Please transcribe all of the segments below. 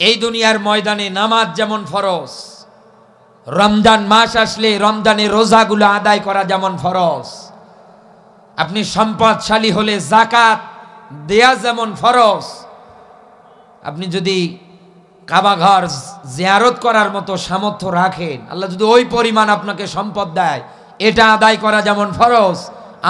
এই দুনিয়ার ময়দানে নামাজ যেমন ফরজ, রমজান মাস আসলে রমজানের রোজাগুলো আদায় করা যেমন ফরজ, আপনি সম্পদশালী হলে যাকাত দেয়া যেমন ফরজ, আপনি যদি কাবা ঘর জিয়ারত করার মতো সামর্থ্য রাখেন, আল্লাহ যদি ওই পরিমাণ আপনাকে সম্পদ দেয়, এটা আদায় করা যেমন ফরজ,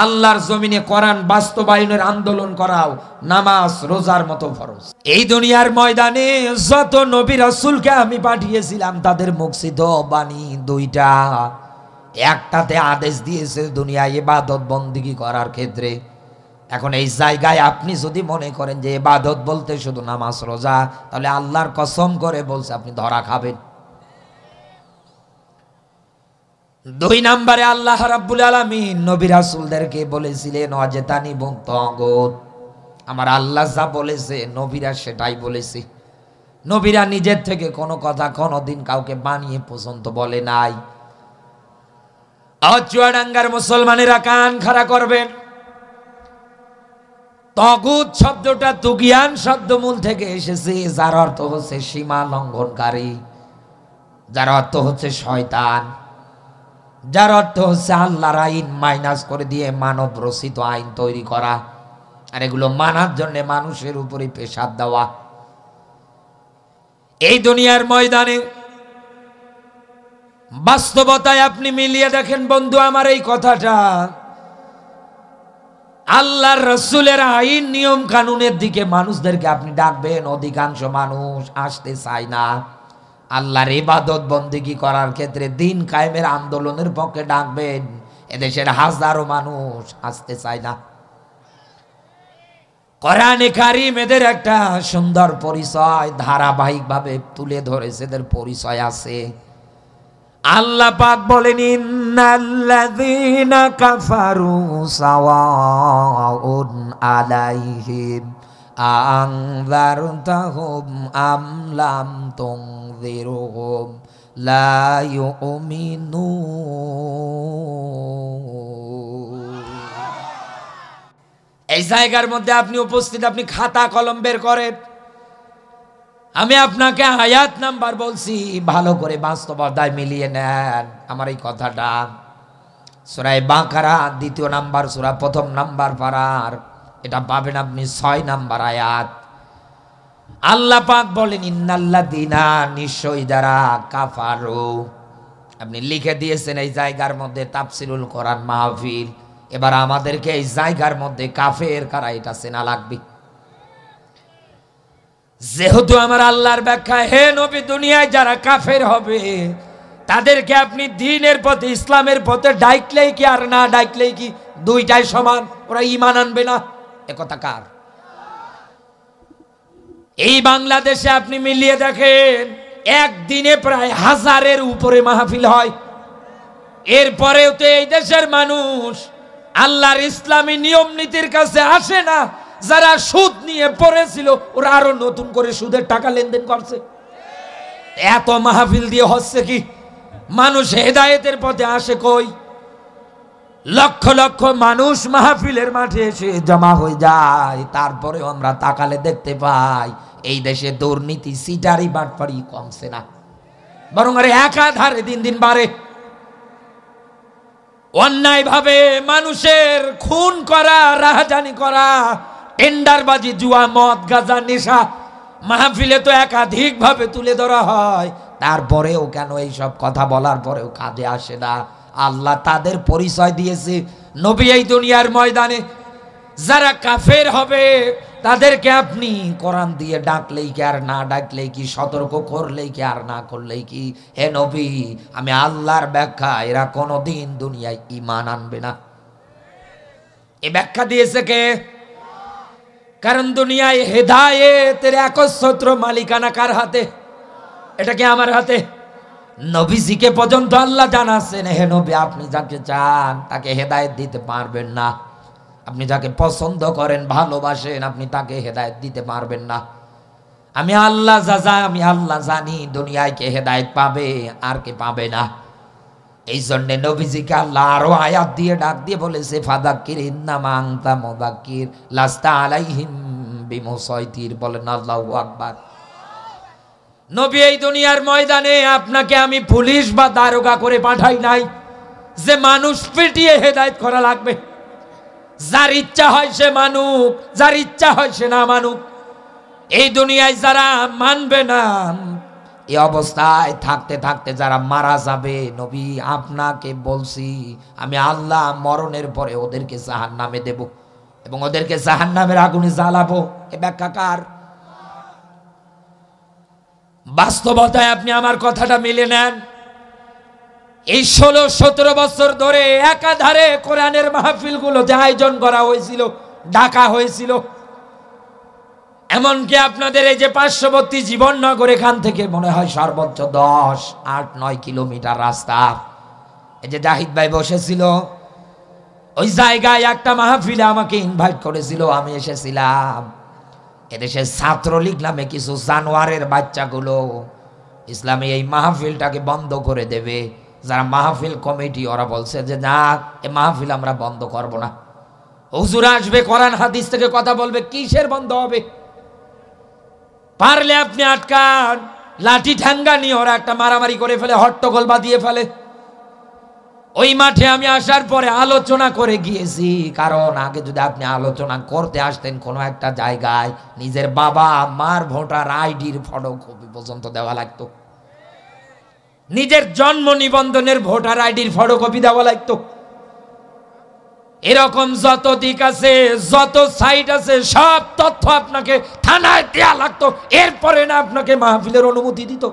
আল্লাহর জমিনে কোরআন বাস্তবায়নের আন্দোলন করাও নামাজ রোজার মতো ফরজ। এই দুনিয়ার ময়দানে যত নবী রাসূলকে আমি পাঠিয়েছিলাম তাদের মুকসিদ বাণী দুইটা, একটাতে আদেশ দিয়েছে দুনিয়ায় ইবাদত বন্দেগী করার ক্ষেত্রে। এখন এই জায়গায় আপনি যদি মনে করেন যে ইবাদত বলতে শুধু নামাজ রোজা, তাহলে আল্লাহর কসম করে বলছে আপনি ধরা খাবেন। দুই নম্বরে আল্লাহ রাব্বুল আলামিন নবী রাসূলদেরকে বলেছিলেন ওয়াজতানিবুত তাগুত, আমার আল্লাহ যা বলেছে নবীরা সেটাই বলেছে। নবীরা নিজের থেকে কোনো কথা কোনোদিন কাউকে বানিয়ে পর্যন্ত বলে নাই। চুয়াডাঙ্গার মুসলমানেরা কান খাড়া করবেন, তাগুত শব্দটা তুগিয়ান শব্দমূল থেকে এসেছে, যার অর্থ হচ্ছে সীমা লঙ্ঘনকারী, যার অর্থ হচ্ছে শয়তান, যার অর্থ হচ্ছে আল্লাহর আইন মাইনাস করে দিয়ে মানব রচিত আইন তৈরি করা, আর এগুলো মানার জন্য মানুষের উপরে পেশাব দেওয়া। এই দুনিয়ার ময়দানে বাস্তবতায় আপনি মিলিয়ে দেখেন বন্ধু আমার এই কথাটা, আল্লাহর রাসূলের আইন নিয়ম কানুনের দিকে মানুষদেরকে আপনি ডাকবেন, অধিকাংশ মানুষ আসতে চায় না। আল্লাহর ইবাদত বন্দেগী করার ক্ষেত্রে দিন কায়েমের আন্দোলনের পক্ষে ডাকবেন, এদেশের হাজারো মানুষ আসতে চায় না। কোরআনে কারীম এদের একটা সুন্দর পরিচয় ধারাবাহিকভাবে তুলে ধরেছে, এদের পরিচয় আছে। আল্লাহ পাক বলেন ইন্নাল্লাযীনা কাফারু সাওয়াউন আলাইহিম আনযারতাহুম আম লাম তুনযিরহুম লা ইউমিনুন। এই জায়গার মধ্যে আপনি উপস্থিত, আপনি খাতা কলম বের করেন, আমি আপনাকে আয়াত নাম্বার বলছি, ভালো করে বাস্তবতায় মিলিয়ে নেন আমার এই কথাটা। সূরা বাকারা 2 নাম্বার সূরা 1 নাম্বার পারার, এটা পাবেন আপনি 6 নাম্বার আয়াত। আল্লাহ পাক বলেন ইন্নাল্লাযীনা, নিশ্চয়ই যারা কাফারু, আপনি লিখে দিয়েছেন এই জায়গার মধ্যে তাফসীরুল কোরআন মাহফিল। এবার আমাদেরকে এই জায়গার মধ্যে কাফের কারা এটা চেনা লাগবে। যেহেতু আমার আল্লাহর ব্যাখ্যা, হে নবী দুনিয়ায় যারা কাফের হবে তাদেরকে আপনি দ্বীনের পথে ইসলামের পথে ডাকলেই কি আর না ডাকলেই কি দুইটাই সমান, ওরা ঈমান আনবে না। একথা কার? এই বাংলাদেশে আপনি মিলিয়ে দেখেন একদিনে প্রায় 1000-এর উপরে মাহফিল হয়, এরপরেও তো এই দেশের মানুষ আল্লাহর ইসলামী নিয়ম নীতির কাছে আসে না। যারা সুদ নিয়ে পড়েছিল ওরা আরো নতুন করে সুদের টাকা লেনদেন করছে। এত মাহফিল দিয়ে হচ্ছে কি? মানুষ হেদায়েতের পথে আসে কই? লক্ষ লক্ষ মানুষ মাহফিলের মাঠে এসে জমা হয়ে যায়, তারপরে আমরা তাকালে দেখতে পাই এই দেশে দুর্নীতি সিটারি বাটপারি কমছে না, বরং আরে একাধারে দিন দিন বাড়ে। অন্যায় ভাবে মানুষের খুন করা, রাহাজানি করা, টেন্ডারবাজি, জুয়া, মদ, গাঁজা, নেশা মাহফিলে তো একাধিক ভাবে তুলে ধরা হয়, তারপরেও কেন এই সব কথা বলার পরেও কাজে আসে না? আল্লাহ তাদের পরিচয় দিয়েছে। নবী এই দুনিয়ার ময়দানে যারা কাফের হবে তাদেরকে আপনি কোরআন দিয়ে ডাকলেই কি আর না ডাকলেই কি, সতর্ক করলেই কি আর না করলেই কি, হে নবী আমি আল্লাহর ব্যাখ্যা, এরা কোনোদিন দুনিয়ায় ঈমান আনবে না। এই ব্যাখ্যা দিয়েছে কে? কারণ দুনিয়ায় হেদায়েতের একচ্ছত্র মালিকানা কার হাতে? এটা কি আমার হাতে? নবীজিকে পর্যন্ত আল্লাহ জানাচ্ছেন, হে নবী আপনি যাকে চান তাকে হেদায়েত দিতে পারবেন না, আপনি যাকে পছন্দ করেন ভালোবাসেন আপনি তাকে হেদায়েত দিতে পারবেন না। আমি আল্লাহ আমি আল্লাহ জানি দুনিয়ায় কে হেদায়েত পাবে আর কে পাবে না। এই জন্য নবীজিকে আল্লাহ আরো আয়াত দিয়ে ডাক দিয়ে বলেছে ফাযাক্কির ইন্নামা আনতা মুযাক্কির লাস্তা আলাইহিম বিমুসাইতির। বলেন আল্লাহু আকবার। নবী এই দুনিয়ার ময়দানে আপনাকে আমি পুলিশ বা দারোগা করে পাঠাই নাই যে মানুষ পিটিয়ে হেদায়েত করা লাগবে। যার ইচ্ছা হয় সে মানুক, যার ইচ্ছা হয় সে না মানুক। এই দুনিয়ায় যারা মানবে না, এই অবস্থায় থাকতে থাকতে যারা মারা যাবে, নবী আপনাকে বলছি আমি আল্লাহ মরণের পরে ওদেরকে জাহান্নামে দেব এবং ওদেরকে জাহান্নামের আগুনে জ্বালাবো। এ ব্যাখ্যা কার? বাস্তবতায় আপনি আমার কথাটা মিলে নেন। এই 16-17 বছর ধরে একাধারে কোরআনের মাহফিলগুলোতে আয়োজন করা হয়েছিল, ডাকা হয়েছিল। এমনকি আপনাদের এই যে পার্শ্ববর্তী জীবননগর, এখান থেকে মনে হয় সর্বোচ্চ 10-8-9 কিলোমিটার রাস্তা। এই যে জাহিদ ভাই বসেছিল ওই জায়গায় একটা মাহফিলে আমাকে ইনভাইট করেছিল, আমি এসেছিলাম। এদেশের ছাত্রলীগ নামে কিছু জানোয়ারের বাচ্চাগুলো ইসলামী এই মাহফিলটাকে বন্ধ করে দেবে। যারা মাহফিল কমিটি, ওরা বলছে যে না, এই মাহফিল আমরা বন্ধ করব না। হুজুর আসবে, কোরআন হাদিস থেকে কথা বলবে, কিসের বন্ধ হবে? পারলে আপনি আটকান, লাঠি ঠ্যাঙ্গা নিয়ে ওরা একটা মারামারি করে ফেলে, হট্টগোল বাঁধিয়ে ফেলে। ওই মাঠে আমি আসার পরে আলোচনা করে গিয়েছি, কারণ আগে যদি আপনি আলোচনা করতে আসতেন কোনো একটা জায়গায়, নিজের বাবা মার ভোটার আইডির ফটোকপি পর্যন্ত দেওয়া লাগতো, নিজের জন্ম নিবন্ধনের ভোটার আইডির ফটোকপি দেওয়া লাগতো। এরকম যত দিক আছে, যত সাইট আছে, সব তথ্য আপনাকে থানায় দেয়া লাগতো, এরপরে না আপনাকে মাহফিলের অনুমতি দিত।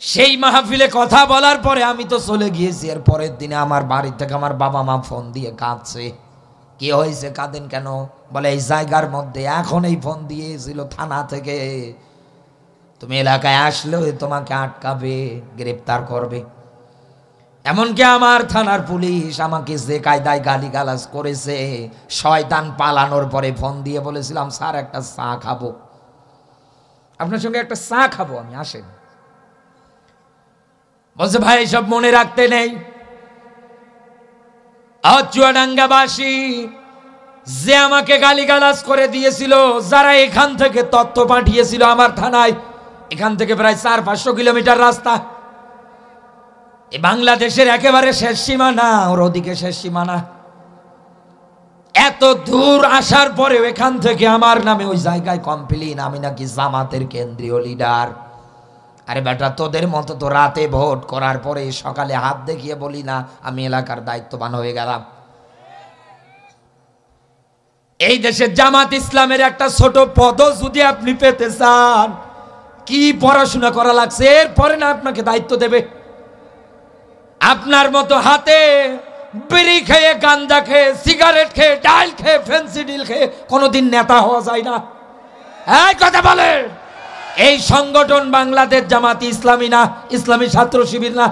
সেই মাহফিলে কথা বলার পরে আমি তো চলে গিয়েছি। এর পরের দিনে আমার বাড়ি থেকে আমার বাবা মা ফোন দিয়ে কাঁদছে। কি হয়েছে, কাঁদেন কেন? বলে এই জায়গার মধ্যে এখন এই ফোন দিয়েছিল থানা থেকে, তুমি এলাকায় আসলেও তোমাকে আটকাবে, গ্রেপ্তার করবে। এমনকি আমার থানার পুলিশ আমাকে যে কায়দায় গালিগালাজ করেছে, শয়তান পালানোর পরে ফোন দিয়ে বলেছিলাম স্যার একটা চা খাবো, আপনার সঙ্গে একটা চা খাবো, আমি আসেন। বলছে ভাই সব মনে রাখতে নেই। চুয়াডাঙ্গাবাসী যে আমাকে গালিগালাজ করে দিয়েছিল, যারা এখান থেকে তথ্য পাঠিয়েছিল আমার থানায়, এখান থেকে প্রায় 400-500 কিলোমিটার রাস্তা, এই বাংলাদেশের একেবারে শেষ সীমানা, ওর ওদিকে শেষ সীমানা। এত দূর আসার পরেও এখান থেকে আমার নামে ওই জায়গায় কমপ্লেইন, আমি নাকি জামাতের কেন্দ্রীয় লিডার। আরে বেটা, তোদের মতো তো রাতে ভোট করার পরে সকালে হাত দেখিয়ে বলি না আমি এলাকার দায়িত্ববান হয়ে গেলাম। এই দেশের জামাত ইসলামের একটা ছোট পদও যদি আপনি পেতে চান, কি পড়াশোনা করা লাগছে, এরপরে না আপনাকে দায়িত্ব দেবে। আপনার মতো হাতে বিড়ি খেয়ে, গাঞ্জা খেয়ে, সিগারেট খেয়ে, ডাইল খেয়ে, ফেন্সিডিল খেয়ে কোনোদিন নেতা হওয়া যায় না। এই কথা বলে, এই সংগঠন বাংলাদেশ জামাত ইসলামী না, ইসলামী ছাত্র শিবির না।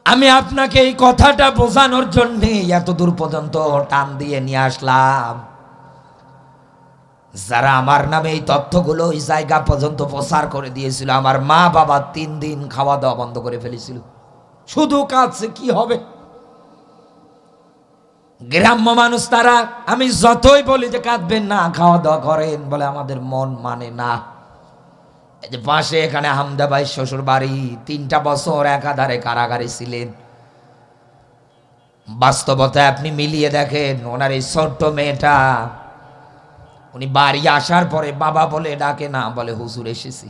আমি আপনাকে এই কথাটা বোঝানোর জন্য এত দূর পর্যন্ত টান দিয়ে নিয়ে আসলাম। যারা আমার নামে এই তথ্যগুলো ওই জায়গা পর্যন্ত প্রচার করে দিয়েছিল, আমার মা বাবা 3 দিন খাওয়া দাওয়া বন্ধ করে ফেলেছিল। শুধু কাঁদছে, কি হবে? গ্রাম্য মানুষ তারা, আমি যতই বলি যে কাঁদবেন না, খাওয়া দাওয়া করেন, বলে আমাদের মন মানে না। এই যে পাশে এখানে হামদা ভাই শ্বশুর বাড়ি, 3টা বছর একাধারে কারাগারে ছিলেন। বাস্তবতায় আপনি মিলিয়ে দেখেন, ওনার এই ছোট্ট মেয়েটা, উনি বাড়ি আসার পরে বাবা বলে ডাকে না, বলে হুজুর এসেছি।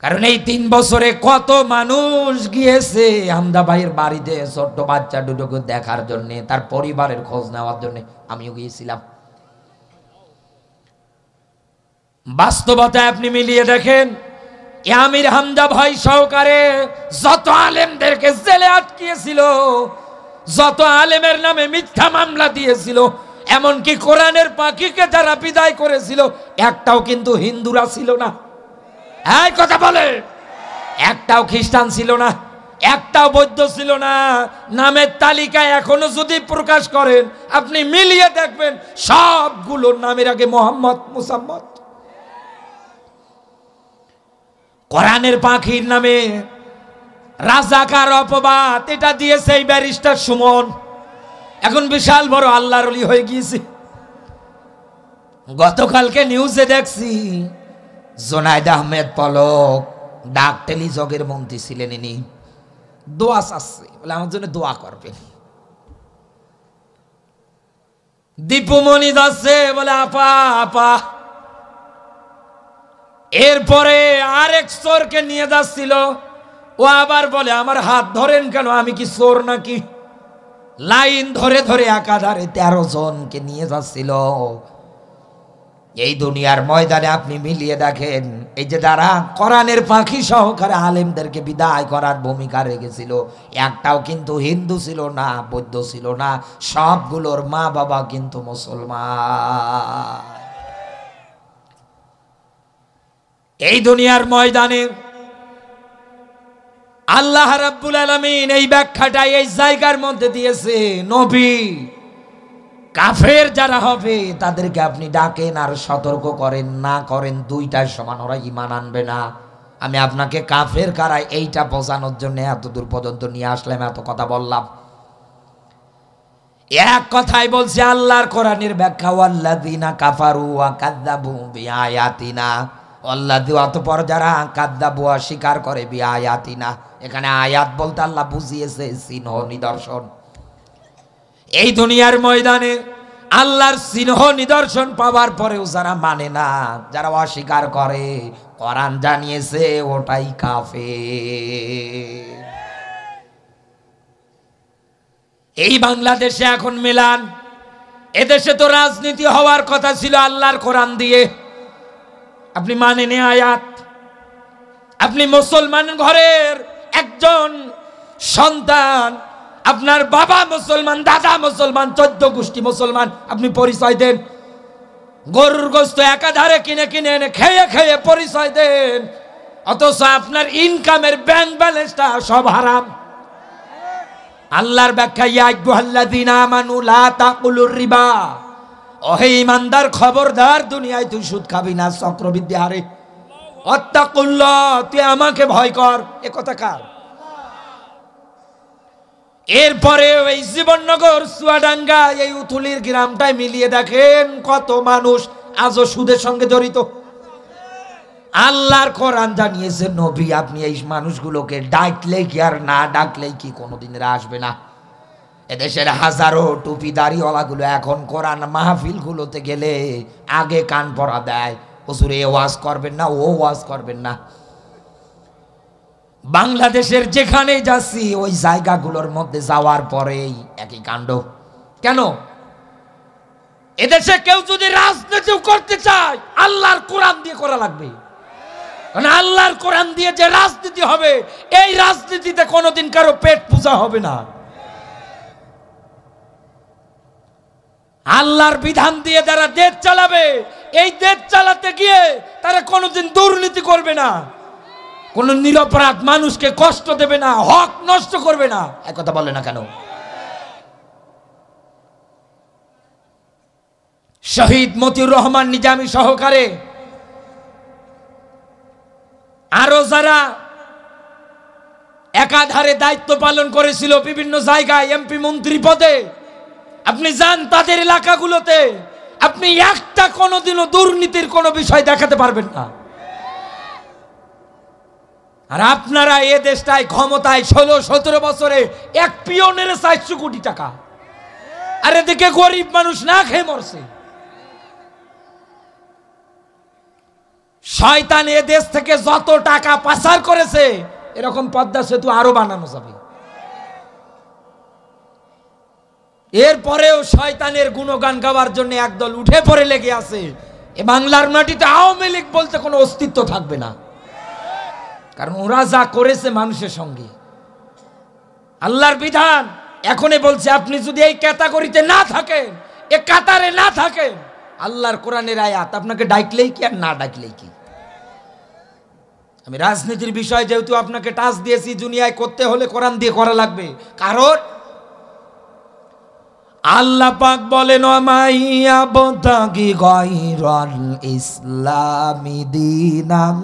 কারণ এই 3 বছরে কত মানুষ গিয়েছে হামদা ভাইয়ের বাড়িতে ছোট্ট বাচ্চা দুটোকে দেখার জন্য, তার পরিবারের খোঁজ নেওয়ার জন্য। আমিও গিয়েছিলাম। বাস্তবতায় আপনি মিলিয়ে দেখেন, আমির হামদা ভাই সহকারে যত আলেমদেরকে জেলে আটকিয়েছিল, যত আলেমের নামে মিথ্যা মামলা দিয়েছিল, এমনকি কোরআনের পাখিকে যারা বিদায় করেছিল, একটাও কিন্তু হিন্দুরা ছিল না। এই কথা বলে, একটাও খ্রিস্টান ছিল না, একটাও বৌদ্ধ ছিল না। নামের তালিকায় এখনো যদি প্রকাশ করেন, আপনি মিলিয়ে দেখবেন সবগুলোর নামের আগে মোহাম্মদ, মুসাম্মদ। কোরআনের পাখির নামে রাজাকার অপবাদ এটা দিয়েছে এই ব্যারিস্টার সুমন। এখন বিশাল বড় আল্লাহর ওলি হয়ে গিয়েছে। গতকালকে নিউজে দেখছি জোনায়েদ আহমেদ পলক ডাক টেলিযোগের মন্ত্রী ছিলেন, ইনি দোয়া চাচ্ছে, বলে আমার জন্য দোয়া করবে। দীপুমণি যাচ্ছে, বলে আপা আপা। এরপরে আরেক চোরকে নিয়ে যাচ্ছিল, ও আবার বলে আমার হাত ধরেন কেন, আমি কি চোর নাকি? লাইন ধরে ধরে একাধারে 13 জনকে নিয়ে যাচ্ছিল। এই দুনিয়ার ময়দানে আপনি মিলিয়ে দেখেন, এই যে যারা কোরআনের পাখি সহকারে আলেমদেরকে বিদায় করার ভূমিকা রেখেছিল, একটাও কিন্তু হিন্দু ছিল না, বৌদ্ধ ছিল না, সবগুলোর মা বাবা কিন্তু মুসলমান। এই দুনিয়ার ময়দানে আল্লাহ রাব্বুল আলামিন এই ব্যাখ্যাটা এই জায়গার মধ্যে দিয়েছে, নবী কাফের যারা হবে তাদেরকে আপনি ডাকেন আর সতর্ক করেন, না করেন দুইটার সমান, ওরা ঈমান আনবে না। আমি আপনাকে কাফের কারা এইটা বোঝানোর জন্য এত দূর পর্যন্ত নিয়ে আসলাম, এত কথা বললাম। এক কথাই বলছে আল্লাহর কোরআনের ব্যাখ্যা, ওয়াল্লাযিনা কাফারু ওয়া কাযযাবু বিআয়াতিনা, আল্লাযী অতঃপর যারা কাযযাবু অস্বীকার করে বিআয়াতিনা, এখানে আয়াত বলতে আল্লাহ বুঝিয়েছে চিহ্ন নিদর্শন। এই দুনিয়ার ময়দানে আল্লাহর চিহ্ন নিদর্শন পাওয়ার পরেও যারা মানে না, যারা অস্বীকার করে, কোরআন জানিয়েছে ওটাই কাফের। এই বাংলাদেশে এখন মিলান, এদেশে তো রাজনীতি হওয়ার কথা ছিল আল্লাহর কোরআন দিয়ে, আপনি মানেন আয়াত। আপনি মুসলমান ঘরের একজন সন্তান, আপনার বাবা মুসলমান, দাদা মুসলমান, 14 গোষ্ঠী মুসলমান, আপনি পরিচয় দেন। গরুর গোশত একাধারে কিনে কিনে এনে খেয়ে খেয়ে পরিচয় দেন, অথচ আপনার ইনকামের ব্যাংক ব্যালেন্সটা সব হারাম। আল্লাহর ব্যাখ্যা, ইয়া আইয়ুহাল্লাযীনা আমানু লা তাকুলুর রিবা, ওহে ঈমানদার খবরদার, দুনিয়ায় তুই সুদ খাবি না চক্রবৃদ্ধি হারে। আত্তাকুল্লাহ, তুই আমাকে ভয় কর, এ কথা কার? এরপরে এই জীবননগর, চুয়াডাঙ্গা, এই উথুলির গ্রামটায় মিলিয়ে দেখেন কত মানুষ আজও সুদের সঙ্গে জড়িত। আল্লাহর কোরআন জানিয়েছে, নবী আপনি এই মানুষগুলোকে ডাকলেই কি আর না ডাকলেই কি কোনোদিন আসবে না। এদেশের হাজারো টুপিদারিওয়ালাগুলো এখন কোরআন মাহফিলগুলোতে গেলে আগে কান পরা দেয়, হুজুর এ ওয়াজ করবেন না, ও ওয়াজ করবেন না। বাংলাদেশের যেখানেই যাচ্ছি ওই জায়গাগুলোর মধ্যে যাওয়ার পরেই একই কাণ্ড। কেন? এদেশে কেউ যদি রাজনীতি করতে চায় আল্লাহর কোরআন দিয়ে করা লাগবে, কারণ আল্লাহর কোরআন দিয়ে যে রাজনীতি হবে, এই রাজনীতিতে কোনোদিন কারো পেট পূজা হবে না। আল্লাহর বিধান দিয়ে যারা দেশ চালাবে, এই দেশ চালাতে গিয়ে তারা কোনোদিন দুর্নীতি করবে না, কোন নিরপরাধ মানুষকে কষ্ট দেবে না, হক নষ্ট করবে না। একথা বলে না কেন? শহীদ মতিউর রহমান নিজামী সহকারে আরো যারা একাধারে দায়িত্ব পালন করেছিল বিভিন্ন জায়গায় এমপি মন্ত্রী পদে, আপনি যান তাদের এলাকাগুলোতে, আপনি একটা কোনোদিনও দুর্নীতির কোনো বিষয় দেখাতে পারবেন না। আর আপনারা এ দেশটায় ক্ষমতায় 16-17 বছরে এক পিয়নের 400 কোটি টাকা, আর এদিকে গরিব মানুষ না খেয়ে মরছে। শয়তান এ দেশ থেকে যত টাকা পাচার করেছে, এরকম পদ্মা সেতু আরো বানানো যাবে। এরপরেও শয়তানের গুণগান গাওয়ার জন্য একদল উঠে পড়ে লেগে আছে। এ বাংলার মাটিতে আওয়ামী লীগ বলতে কোনো অস্তিত্ব থাকবে না, কারণ ওরা যা করেছে মানুষের সঙ্গে। আল্লাহর বিধান এখনই বলছে, আপনি যদি এই ক্যাটাগরিতে না থাকেন, এ কাতারে না থাকেন, আল্লাহর কোরআনের আয়াত আপনাকে ডাকলেই কি আর না ডাকলেই কি। আমি রাজনীতির বিষয় যেহেতু আপনাকে টাচ দিয়েছি, দুনিয়ায় করতে হলে কোরআন দিয়ে করা লাগবে। কারণ আল্লাহ পাক বলেন, মাইয়া বতাগি গায়রাল ইসলামি দীনান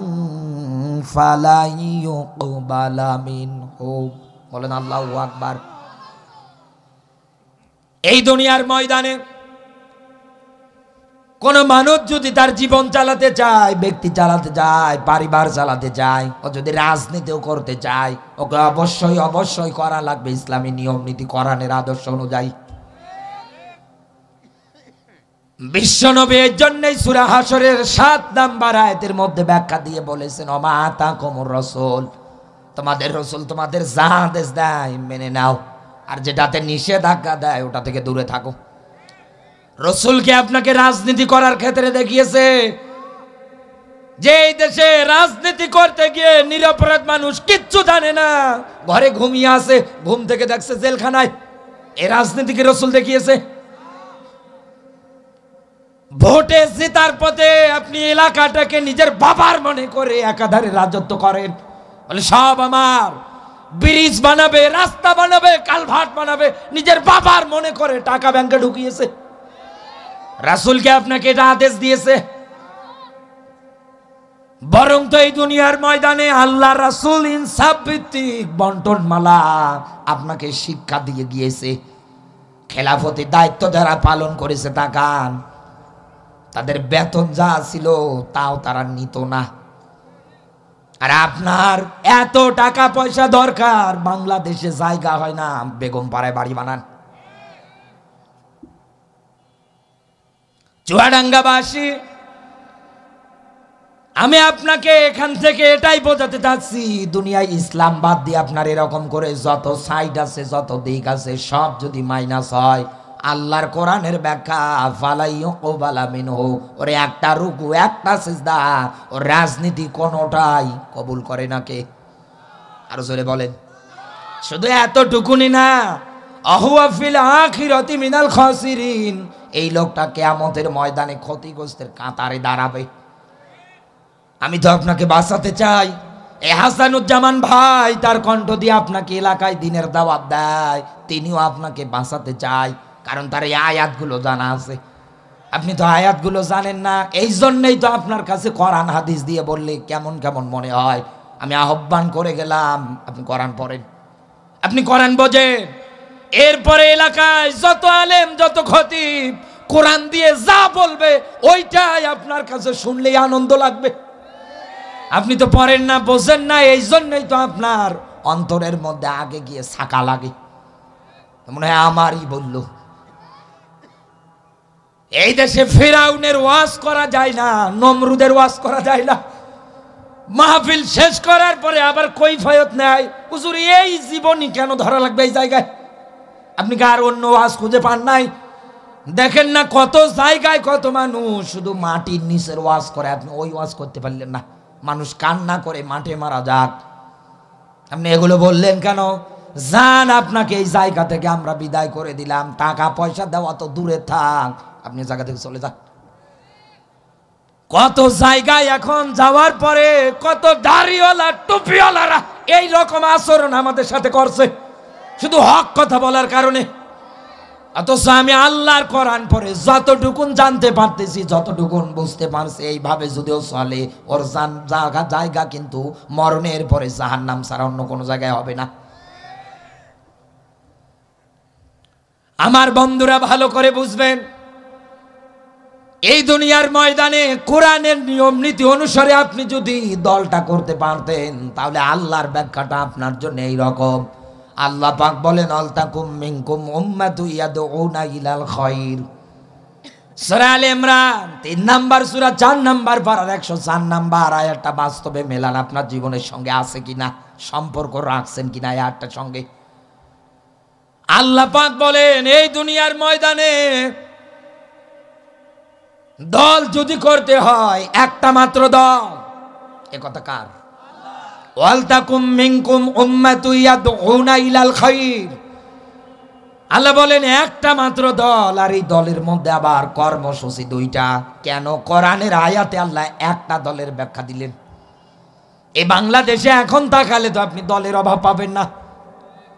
ফালা ইউকবালা মিনহু। বলেন আল্লাহু আকবার। এই দুনিয়ার ময়দানে কোন মানুষ যদি তার জীবন চালাতে চায়, ব্যক্তি চালাতে চায়, পরিবার চালাতে চায়, ও যদি রাজনীতিও করতে চায়, ওকে অবশ্যই অবশ্যই করা লাগবে ইসলামী নিয়ম নীতি, কোরআনের আদর্শ অনুযায়ী। বিশ্বনবী এর জন্যই সূরা হাশরের 7 নাম্বার আয়াতের মধ্যে ব্যাখ্যা দিয়ে বলেছেন, ওমা আতাকুমুর রাসূল, তোমাদের রাসূল তোমাদের যা আদেশ দেয় মেনে নাও, আর যেটাতে নিষেধাজ্ঞা দেয় ওটা থেকে দূরে থাকো। রাসূলকে আপনাকে রাজনীতি করার ক্ষেত্রে দেখিয়েছে যে এই দেশে রাজনীতি করতে গিয়ে নিরপরাধ মানুষ কিচ্ছু জানে না, ঘরে ঘুমিয়ে আছে, ঘুম থেকে দেখছে জেলখানায়। এই রাজনীতিকে রাসূল দেখিয়েছে। ভোটে জেতার পথে আপনি এলাকাটাকে নিজের বাবার মনে করে একাধারে রাজত্ব করেন, বলে সব আমার, ব্রিজ বানাবে, রাস্তা বানাবে, কালভার্ট বানাবে, নিজের বাবার মনে করে টাকা ব্যাংকে ঢুকিয়েছে। রাসূলকে আপনাকে এটা আদেশ দিয়েছে? বরং তো এই দুনিয়ার ময়দানে আল্লাহ রাসূল ইনসাফ ভিত্তিক বন্টন মালা আপনাকে শিক্ষা দিয়ে গিয়েছে। খেলাফতের দায়িত্ব যারা পালন করেছে তাকান, তাদের বেতন যা ছিল তাও তারা নিত না। আর আপনার এত টাকা পয়সা দরকার, বাংলাদেশে জায়গা হয় না, বেগম পাড়ায় বাড়ি বানান। চুয়াডাঙ্গাবাসী, আমি আপনাকে এখান থেকে এটাই বোঝাতে চাচ্ছি, দুনিয়ায় ইসলাম বাদ দিয়ে আপনার এরকম করে যত সাইড আছে, যত দিক আছে, সব যদি মাইনাস হয়, আল্লাহর কোরআনের ব্যাখ্যা ফালাইয়ুকবালা মিনহু, ওরে একটা রুকু, একটা সিজদা, ও রাজনীতি কোনোটাই কবুল করে না। কে? আর জোরে বলেন। শুধু এতটুকুনি না, আহুয়া ফিল আখিরাতি মিনাল খাসিরিন, এই লোকটা কিয়ামতের ময়দানে ক্ষতিগ্রস্তের কাতারে দাঁড়াবে। আমি তো আপনাকে বাঁচাতে চাই। এই হাসানুজ্জামান ভাই তার কণ্ঠ দিয়ে আপনাকে এলাকায় দিনের দাওয়াত দেয়, তিনিও আপনাকে বাঁচাতে চায়, কারণ তার এই আয়াতগুলো জানা আছে। আপনি তো আয়াতগুলো জানেন না, এই জন্যই তো আপনার কাছে কোরআন হাদিস দিয়ে বললে কেমন কেমন মনে হয়। আমি আহ্বান করে গেলাম, আপনি কোরআন পড়েন, আপনি কোরআন বোঝেন। এরপরে এলাকায় যত আলেম, যত খতিব কোরআন দিয়ে যা বলবে ওইটাই আপনার কাছে শুনলেই আনন্দ লাগবে। আপনি তো পড়েন না, বোঝেন না, এই জন্যই তো আপনার অন্তরের মধ্যে আগে গিয়ে ছাকা লাগে, মনে হয় আমারই বলল। এই দেশে ফিরাউনের ওয়াজ করা যায় না, নমরুদের ওয়াজ করা যায় না। মাহফিল শেষ করার পরে আবার কৈফিয়ত নেয়, হুজুর এই জীবনই কেন ধরা লাগবে এই জায়গায়? আপনি কি আর অন্য ওয়াজ খুঁজে পান নাই? দেখেন না কত জায়গায় কত মানুষ শুধু মাটির নিচের ওয়াজ করে, আপনি ওই ওয়াজ করতে পারলেন না। মানুষ কান্না করে মাঠে মারা যাক, আপনি এগুলো বললেন কেন? জান, আপনাকে এই জায়গা থেকে আমরা বিদায় করে দিলাম, টাকা পয়সা দেওয়া তো দূরে থাক, আপনি জায়গা থেকে চলে যান। কত জায়গায় এখন যাওয়ার পরে কত দাড়িওয়ালা টুপিওয়ালারা এই রকম আচরণ আমাদের সাথে করছে, শুধু হক কথা বলার কারণে। অথচ আমি আল্লাহর কোরআন পড়ে যতটুকুন জানতে পারতেছি, যতটুকুন বুঝতে পারছি, এইভাবে যদিও চলে, ওর জায়গা কিন্তু মরণের পরে জাহান্নাম ছাড়া অন্য কোনো জায়গায় হবে না। আমার বন্ধুরা ভালো করে বুঝবেন, এই দুনিয়ার ময়দানে কোরআনের নিয়ম নীতি অনুসারে আপনি যদি দলটা করতে পারতেন, তাহলে আল্লাহর ব্যাখ্যাটা আপনার জন্য এই রকম। আল্লাহ পাক বলেন, আলতাকুম মিনকুম উম্মাতুন ইয়াদউনা ইলাল খায়র। সূরা আলে ইমরান 3 নাম্বার সূরা 4 নাম্বার পারার 104 নাম্বার আয়াতটা বাস্তবে মেলান আপনার জীবনের সঙ্গে আছে কিনা, সম্পর্ক রাখছেন কিনা এই আয়াতটার সঙ্গে। আল্লাহ পাক বলেন, এই দুনিয়ার ময়দানে দল যদি করতে হয়, একটা মাত্র দল, এ কথা কার? ওয়ালতাকুম মিনকুম উম্মাতুন ইয়াদউনা ইলাল খায়র। আল্লাহ বলেন একটা মাত্র দল, আর এই দলের মধ্যে আবার কর্মসূচি দুইটা। কেন? কোরআনের আয়াতে আল্লাহ একটা দলের ব্যাখ্যা দিলেন। এই বাংলাদেশে এখন তাকালে তো আপনি দলের অভাব পাবেন না,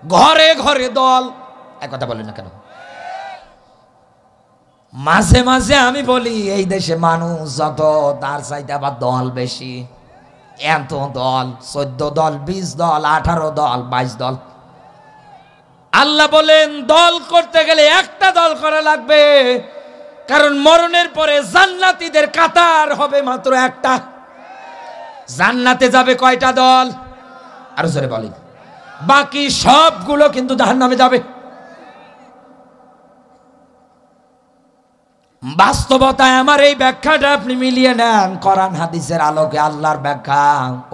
ঘরে ঘরে দল। এক কথা বলেন না কেন? মাঝে মাঝে আমি বলি, এই দেশে মানুষ যত, তার চাইতে আবার দল বেশি। এত দল, 14 দল, 20 দল, 18 দল, 22 দল। আল্লাহ বলেন দল করতে গেলে একটা দল করা লাগবে, কারণ মরণের পরে জান্নাতীদের কাতার হবে মাত্র একটা। জান্নাতে যাবে কয়টা দল? আরো জোরে বলেন। বাকি সবগুলো কিন্তু জাহান্নামে যাবে। বাস্তবতায় আমার এই ব্যাখ্যাটা আপনি মিলিয়ে নেন কোরআন হাদিসের আলোকে। আল্লাহর ব্যাখ্যা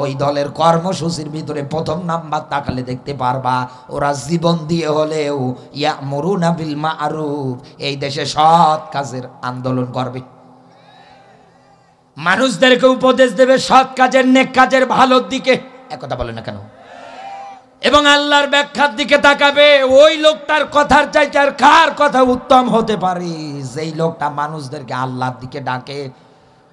ওই দলের কর্মসূচির ভিতরে প্রথম নাম্বার তাকালে দেখতে পারবা, ওরা জীবন দিয়ে হলেও ইয়ামুরুনা বিল মারুফ, এই দেশে সৎ কাজের আন্দোলন করবে, মানুষদেরকে উপদেশ দেবে সৎ কাজের, নেক কাজের, ভালোর দিকে। একথা বলে না কেন? এবং আল্লাহর ব্যাখ্যার দিকে তাকাবে, ওই লোকটার কথার চাইতে আর কার কথা উত্তম হতে পারে? যেই লোকটা মানুষদেরকে আল্লাহর দিকে ডাকে,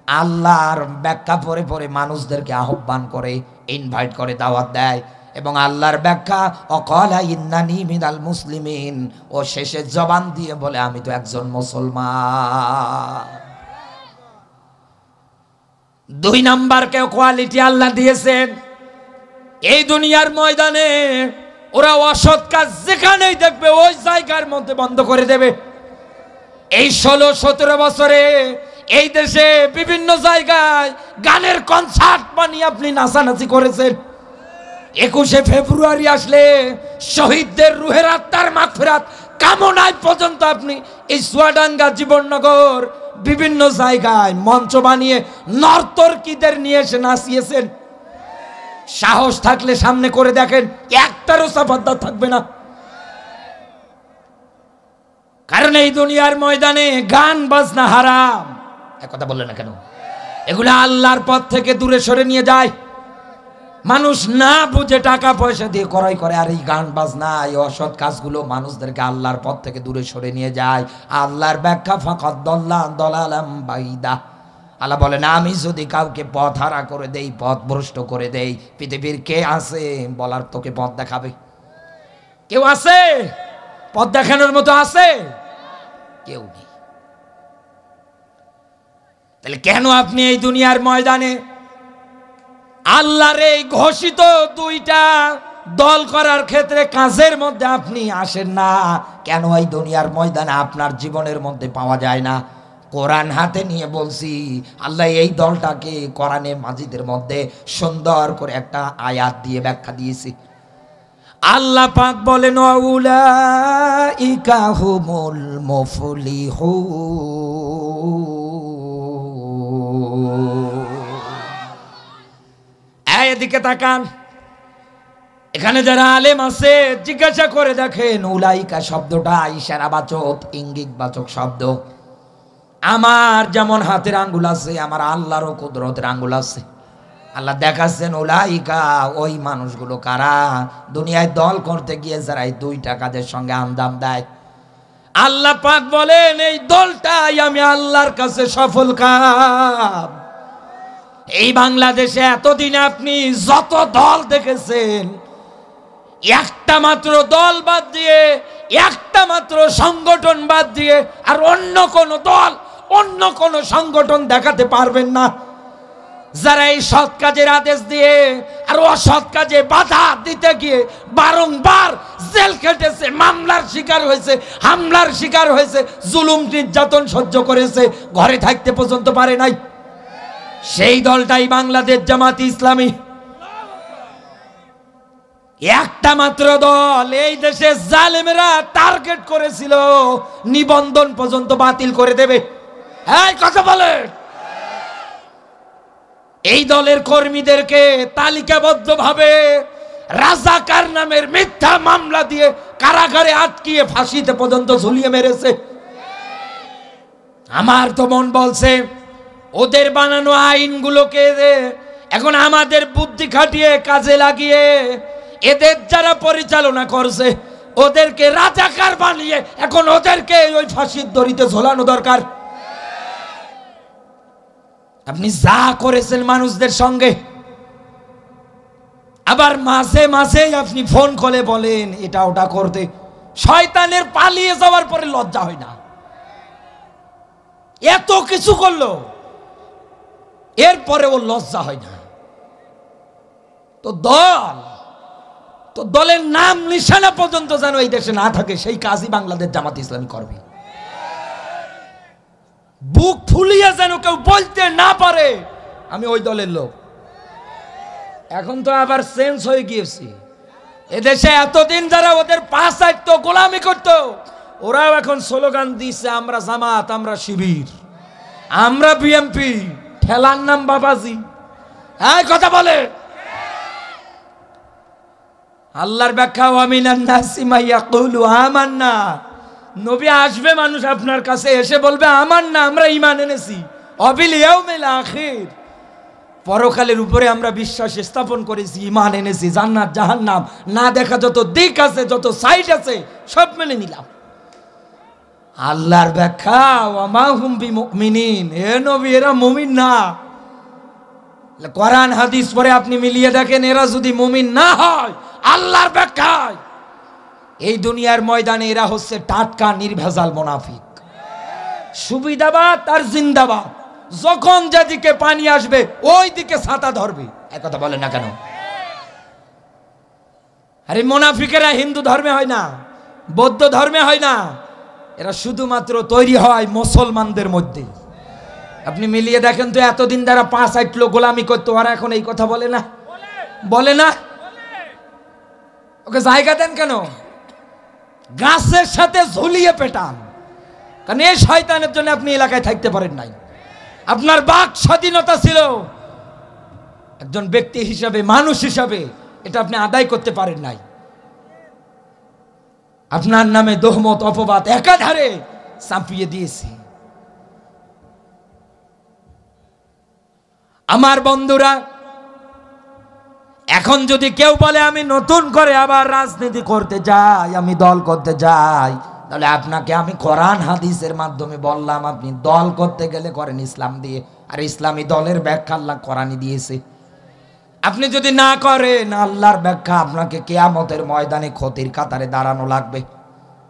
আল্লাহর ব্যাখ্যা পড়ে পড়ে মানুষদেরকে আহ্বান করে, ইনভাইট করে, দাওয়াত দেয়। এবং আল্লাহর ব্যাখ্যা অকালা ইন্নানি মিনাল মুসলিমিন, ও শেষে জবান দিয়ে বলে আমি তো একজন মুসলমান। দুই নাম্বারকে কোয়ালিটি আল্লাহ দিয়েছেন। এই দুনিয়ার ময়দানে ওরা অসৎ কাজ যেখানেই দেখবে ওই জায়গার মধ্যে বন্ধ করে দেবে। এই 16-17 বছরে এই দেশে বিভিন্ন জায়গায় গানের কনসার্ট বানিয়ে আপনি নাচানাচি করেছেন। 21শে ফেব্রুয়ারি আসলে শহীদদের রুহের আত্মার মাগফিরাত কামনায় পর্যন্ত আপনি এই চুয়াডাঙ্গা, জীবননগর বিভিন্ন জায়গায় মঞ্চ বানিয়ে নর্তকীদের নিয়ে এসে নাচিয়েছেন। সাহস থাকলে সামনে করে দেখেন, একটারও সাফাদ্দার থাকবে না। কারণ এই দুনিয়ার ময়দানে গান বাজনা হারাম। একথা বললেন না কেন? এগুলো আল্লাহর পথ থেকে দূরে সরে নিয়ে যায়। মানুষ না বুঝে টাকা পয়সা দিয়ে ক্রয় করে, আর এই গান বাজনা, এই অসৎ কাজগুলো মানুষদেরকে আল্লাহর পথ থেকে দূরে সরে নিয়ে যায়। আল্লাহর ব্যাখ্যা ফাকাদ দালালাম বাইদা। আল্লাহ বলেন, আমি যদি কাউকে পথ হারা করে দেই, পথ ভ্রষ্ট করে দেই, পৃথিবীর কে আছে বলার তোকে পথ দেখাবে? কেউ আছে? পথ দেখানোর মতো আছে? কেউ নেই। তাহলে কেন আপনি এই দুনিয়ার ময়দানে আল্লাহর এই ঘোষিত দুইটা দল করার ক্ষেত্রে কাজের মধ্যে আপনি আসেন না? কেন এই দুনিয়ার ময়দানে আপনার জীবনের মধ্যে পাওয়া যায় না? কোরআন হাতে নিয়ে বলছি, আল্লাহ এই দলটাকে কোরআনে মাজিদের মধ্যে সুন্দর করে একটা আয়াত দিয়ে ব্যাখ্যা দিয়েছি। আল্লাহ পাক বলেন, উলাইকা হুমুল মুফলিহুন। এদিকে তাকান, এখানে যারা আলেম আছে জিজ্ঞাসা করে দেখেন, উলাইকা শব্দটা ইশারাবাচক, ইঙ্গিতবাচক শব্দ। আমার যেমন হাতের আঙ্গুল আছে, আমার আল্লাহরও কুদরতের আঙ্গুল আছে। আল্লাহ দেখাচ্ছেন উলাইকা, ওই মানুষগুলো কারা? দুনিয়ায় দল করতে গিয়ে যারা এই দুইটা কাজের সঙ্গে আঞ্জাম দেয়। আল্লাহ পাক বলেন, এই দলটাই আমি আল্লাহর কাছে সফল কাম। এই বাংলাদেশে এতদিন আপনি যত দল দেখেছেন, একটা মাত্র দল বাদ দিয়ে, একটা মাত্র সংগঠন বাদ দিয়ে আর অন্য কোন দল, অন্য কোন সংগঠন দেখাতে পারবেন না যারা এই সৎ কাজের আদেশ দিয়ে আর অসৎ কাজে বাধা দিতে গিয়ে বারংবার জেল খেটেছে, মামলার শিকার হয়েছে, হামলার শিকার হয়েছে, জুলুম নির্যাতন সহ্য করেছে, ঘরে থাকতে পর্যন্ত পারে নাই। সেই দলটাই বাংলাদেশ জামাত ইসলামী। একটা মাত্র দল, এই দেশে জালেমেরা টার্গেট করেছিল নিবন্ধন পর্যন্ত বাতিল করে দেবে। এই কথা বলে, এই দলের কর্মীদেরকে তালিকাবদ্ধভাবে রাজাকার নামের মিথ্যা মামলা দিয়ে কারাগারে আটকিয়ে ফাঁসিতে পর্যন্ত ঝুলিয়ে মেরেছে। আমার তো মন বলছে, ওদের বানানো আইনগুলোকে এখন আমাদের বুদ্ধি খাটিয়ে কাজে লাগিয়ে এদের যারা পরিচালনা করছে ওদেরকে রাজাকার বানিয়ে এখন ওদেরকে ওই ফাঁসির দড়িতে ঝোলানো দরকার। আপনি যা করেছেন মানুষদের সঙ্গে, আবার মাঝে মাঝে আপনি ফোন করে বলেন এটা ওটা করতে। শয়তানের পালিয়ে যাওয়ার পরে লজ্জা হয় না? এত কিছু করলো, এরপরে ও লজ্জা হয় না? তো দল, তো দলের নাম নিশানা পর্যন্ত যেন এই দেশে না থাকে, সেই কাজই বাংলাদেশ জামাত ইসলামী করবে। বুক ফুলিয়ে যেন কেউ বলতে না পারে আমি ওই দলের লোক। এখন তো আবার চেঞ্জ হয়ে গিয়েছি। এদেশে এতদিন যারা ওদের পাঁচ আইত গোলামি করত, ওরাও এখন স্লোগান দিচ্ছে আমরা জামাত, আমরা শিবির, আমরা বিএমপি, ঠেলার নাম বাবাজি। এই কথা বলে আল্লাহর ব্যাখ্যা, ওয়ামিনান নাসি মা ইয়াকুলু আমান্না। নবী আসবে, মানুষ আপনার কাছে এসে বলবে আমান্না, আমরা ঈমান এনেছি, অবিল ইয়াউমিল আখির, পরকালের উপরে আমরা বিশ্বাস স্থাপন করেছি, ঈমান এনেছি, জান্নাত জাহান্নাম না দেখা যত দিক আছে, যত সাইড আছে সব মেনে নিলাম। আল্লাহর ব্যাখ্যা, ওয়ামা হুম বিমুমিনিন, হে নবী এরা মুমিন না। কোরআন হাদিস পরে আপনি মিলিয়ে দেখেন, এরা যদি মুমিন না হয় আল্লাহর ব্যাখ্যায় এই দুনিয়ার ময়দানে এরা হচ্ছে টাটকা নির্ভেজাল মুনাফিক, সুবিধাবাদ আর জিন্দাবাদ। যখন যেদিকে পানি আসবে ওই দিকে ছাতা ধরবে। একথা বলেন না কেন? আরে মুনাফিকেরা হিন্দু ধর্মে হয় না, বৌদ্ধ ধর্মে হয় না, এরা শুধুমাত্র তৈরি হয় মুসলমানদের মধ্যে। আপনি মিলিয়ে দেখেন তো, এতদিন যারা পাঁচ আইটলো গোলামি করতো, ওরা এখন এই কথা বলে না? বলে না? ওকে জায়গা দেন কেন? গাছের সাথে ঝুলিয়ে পেটান। কারণ এই শয়তানের জন্য আপনি এলাকায় থাকতে পারেন নাই। আপনার বাক স্বাধীনতা ছিল একজন ব্যক্তি হিসাবে, মানুষ হিসাবে, এটা আপনি আদায় করতে পারেন নাই। আপনার নামে দোহমত অপবাদ একাধারে চাপিয়ে দিয়েছে। আমার বন্ধুরা, এখন যদি কেউ বলে আমি নতুন করে আবার রাজনীতি করতে যাই, আমি দল করতে যাই, তাহলে আপনাকে আমি কোরআন হাদিসের মাধ্যমে বললাম, আপনি দল করতে গেলে করেন ইসলাম দিয়ে, আর ইসলামী দলের ব্যাখ্যা আল্লাহ কোরআনই দিয়েছে। আপনি যদি না করেন, আল্লাহর ব্যাখ্যা আপনাকে কিয়ামতের ময়দানে ক্ষতির কাতারে দাঁড়ানো লাগবে।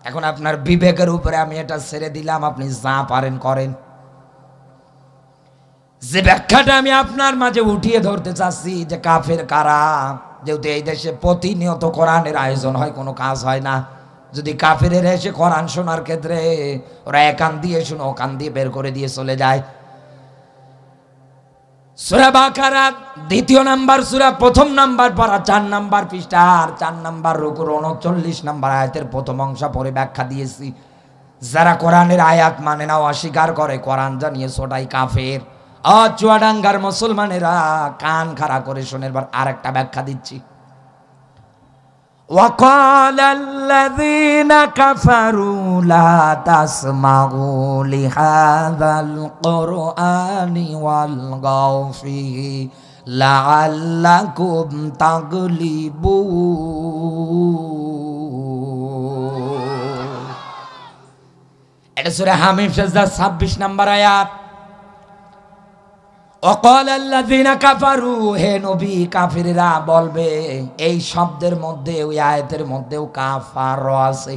এখন আপনার বিবেকের উপরে আমি এটা ছেড়ে দিলাম, আপনি যা পারেন করেন। যে ব্যাখ্যাটা আমি আপনার মাঝে উঠিয়ে ধরতে চাচ্ছি, যে কাফের কারা, যেহেতু এই দেশে প্রতিনিয়ত কোরআনের আয়োজন হয়, কোনো কাজ হয় না। যদি কাফেরের এসে কোরআন শোনার ক্ষেত্রে ওরা একান দিয়ে শুনে ওকান দিয়ে বের করে দিয়ে চলে যায়। সূরা বাকারা ২য় নাম্বার সূরা, ১ম নাম্বার পারা, ৪ নাম্বার পৃষ্ঠা, ৪ নাম্বার রুকুর ৩৯ নাম্বার আয়াতের প্রথম অংশ পরে ব্যাখ্যা দিয়েছি। যারা কোরআনের আয়াত মানে না, অস্বীকার করে, কোরআন জানিয়ে ছোটাই কাফের। চুয়াডাঙ্গার মুসলমানেরা কান খাড়া করে শোনে। এবার আরেকটা ব্যাখ্যা দিচ্ছি। وقال الذين كفروا لا تسمعوا لهذا القرآن والغوا فيه لعلكم تغلبون। এটা সূরা হামিম সাজদা ২৬ নম্বর আয়াত। وقال الذين كفروا, হে নবী কাফিররা বলবে, এই শব্দের মধ্যে, ওই আয়াতের মধ্যেও কাফার আছে।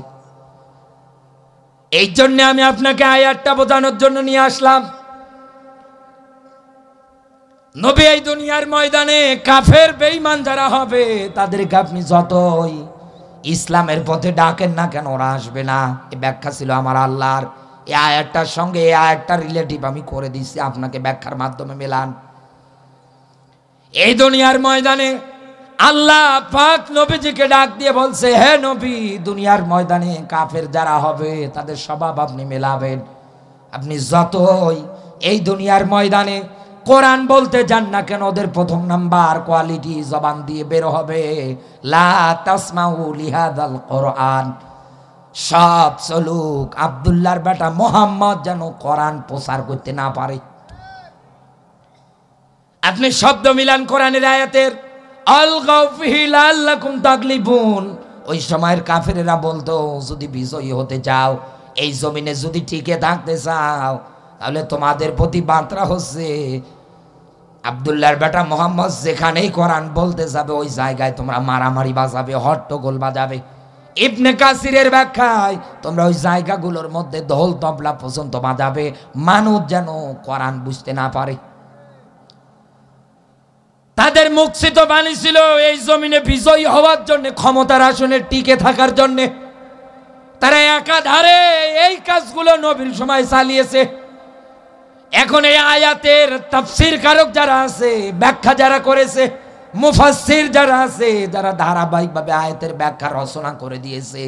এই জন্য আমি আপনাকে আয়াতটা বোঝানোর জন্য নিয়ে আসলাম। নবী এই দুনিয়ার ময়দানে কাফের বেঈমান যারা হবে, তাদেরকে আপনি যতই ইসলামের পথে ডাকেন না কেন, ওরা আসবে না। এই ব্যাখ্যা ছিল আমার আল্লাহর। এই আয়াতটার সঙ্গে এই আয়াতটার রিলেটিভ আমি করে দিচ্ছি, আপনাকে ব্যাখ্যার মাধ্যমে মেলান। এই দুনিয়ার ময়দানে আল্লাহ পাক নবীজিকে ডাক দিয়ে বলছে, হে নবী, দুনিয়ার ময়দানে কাফের যারা হবে তাদের স্বভাব আপনি মেলাবেন। আপনি যতই এই দুনিয়ার ময়দানে কোরআন বলতে যান না কেন, ওদের প্রথম নাম্বার কোয়ালিটি জবান দিয়ে বের হবে, লা তাসমাউ লিহাদাল কোরআন। সব চলুক, আব্দুল্লাহর বেটা মোহাম্মদ যেন কোরআন প্রচার করতে না পারে। আপনি শব্দ মিলান কোরআনের আয়াতের, আলগাউ ফিহি লাআল্লাকুম তাগলিবুন। ওই সময়ের কাফেরেরা বলতো, যদি বিজয়ী হতে চাও, এই জমিনে যদি টিকে থাকতে চাও, তাহলে তোমাদের প্রতি বার্তা হচ্ছে, আব্দুল্লাহর বেটা মোহাম্মদ যেখানেই কোরআন বলতে যাবে, ওই জায়গায় তোমরা মারামারি বাজাবে, হট্টগোল বাজাবে। ইবনে কাসিরের ব্যাখ্যায়, তোমরা ওই জায়গাগুলোর মধ্যে ঢোল তবলা পর্যন্ত বাজাবে, মানুষ যেন কোরআন বুঝতে না পারে। তাদের মুখস্থিত বাণী ছিল এই জমিনে বিজয়ী হওয়ার জন্য, ক্ষমতার আসনে টিকে থাকার জন্য। তারা একাধারে এই কাজগুলো নবীর সময় চালিয়েছে। এখন এই আয়াতের তাফসীর কারক যারা আছে, ব্যাখ্যা যারা করেছে, মুফাসসির যারা আছে, যারা ধারাবাহিকভাবে আয়াতের ব্যাখ্যা রচনা করে দিয়েছে,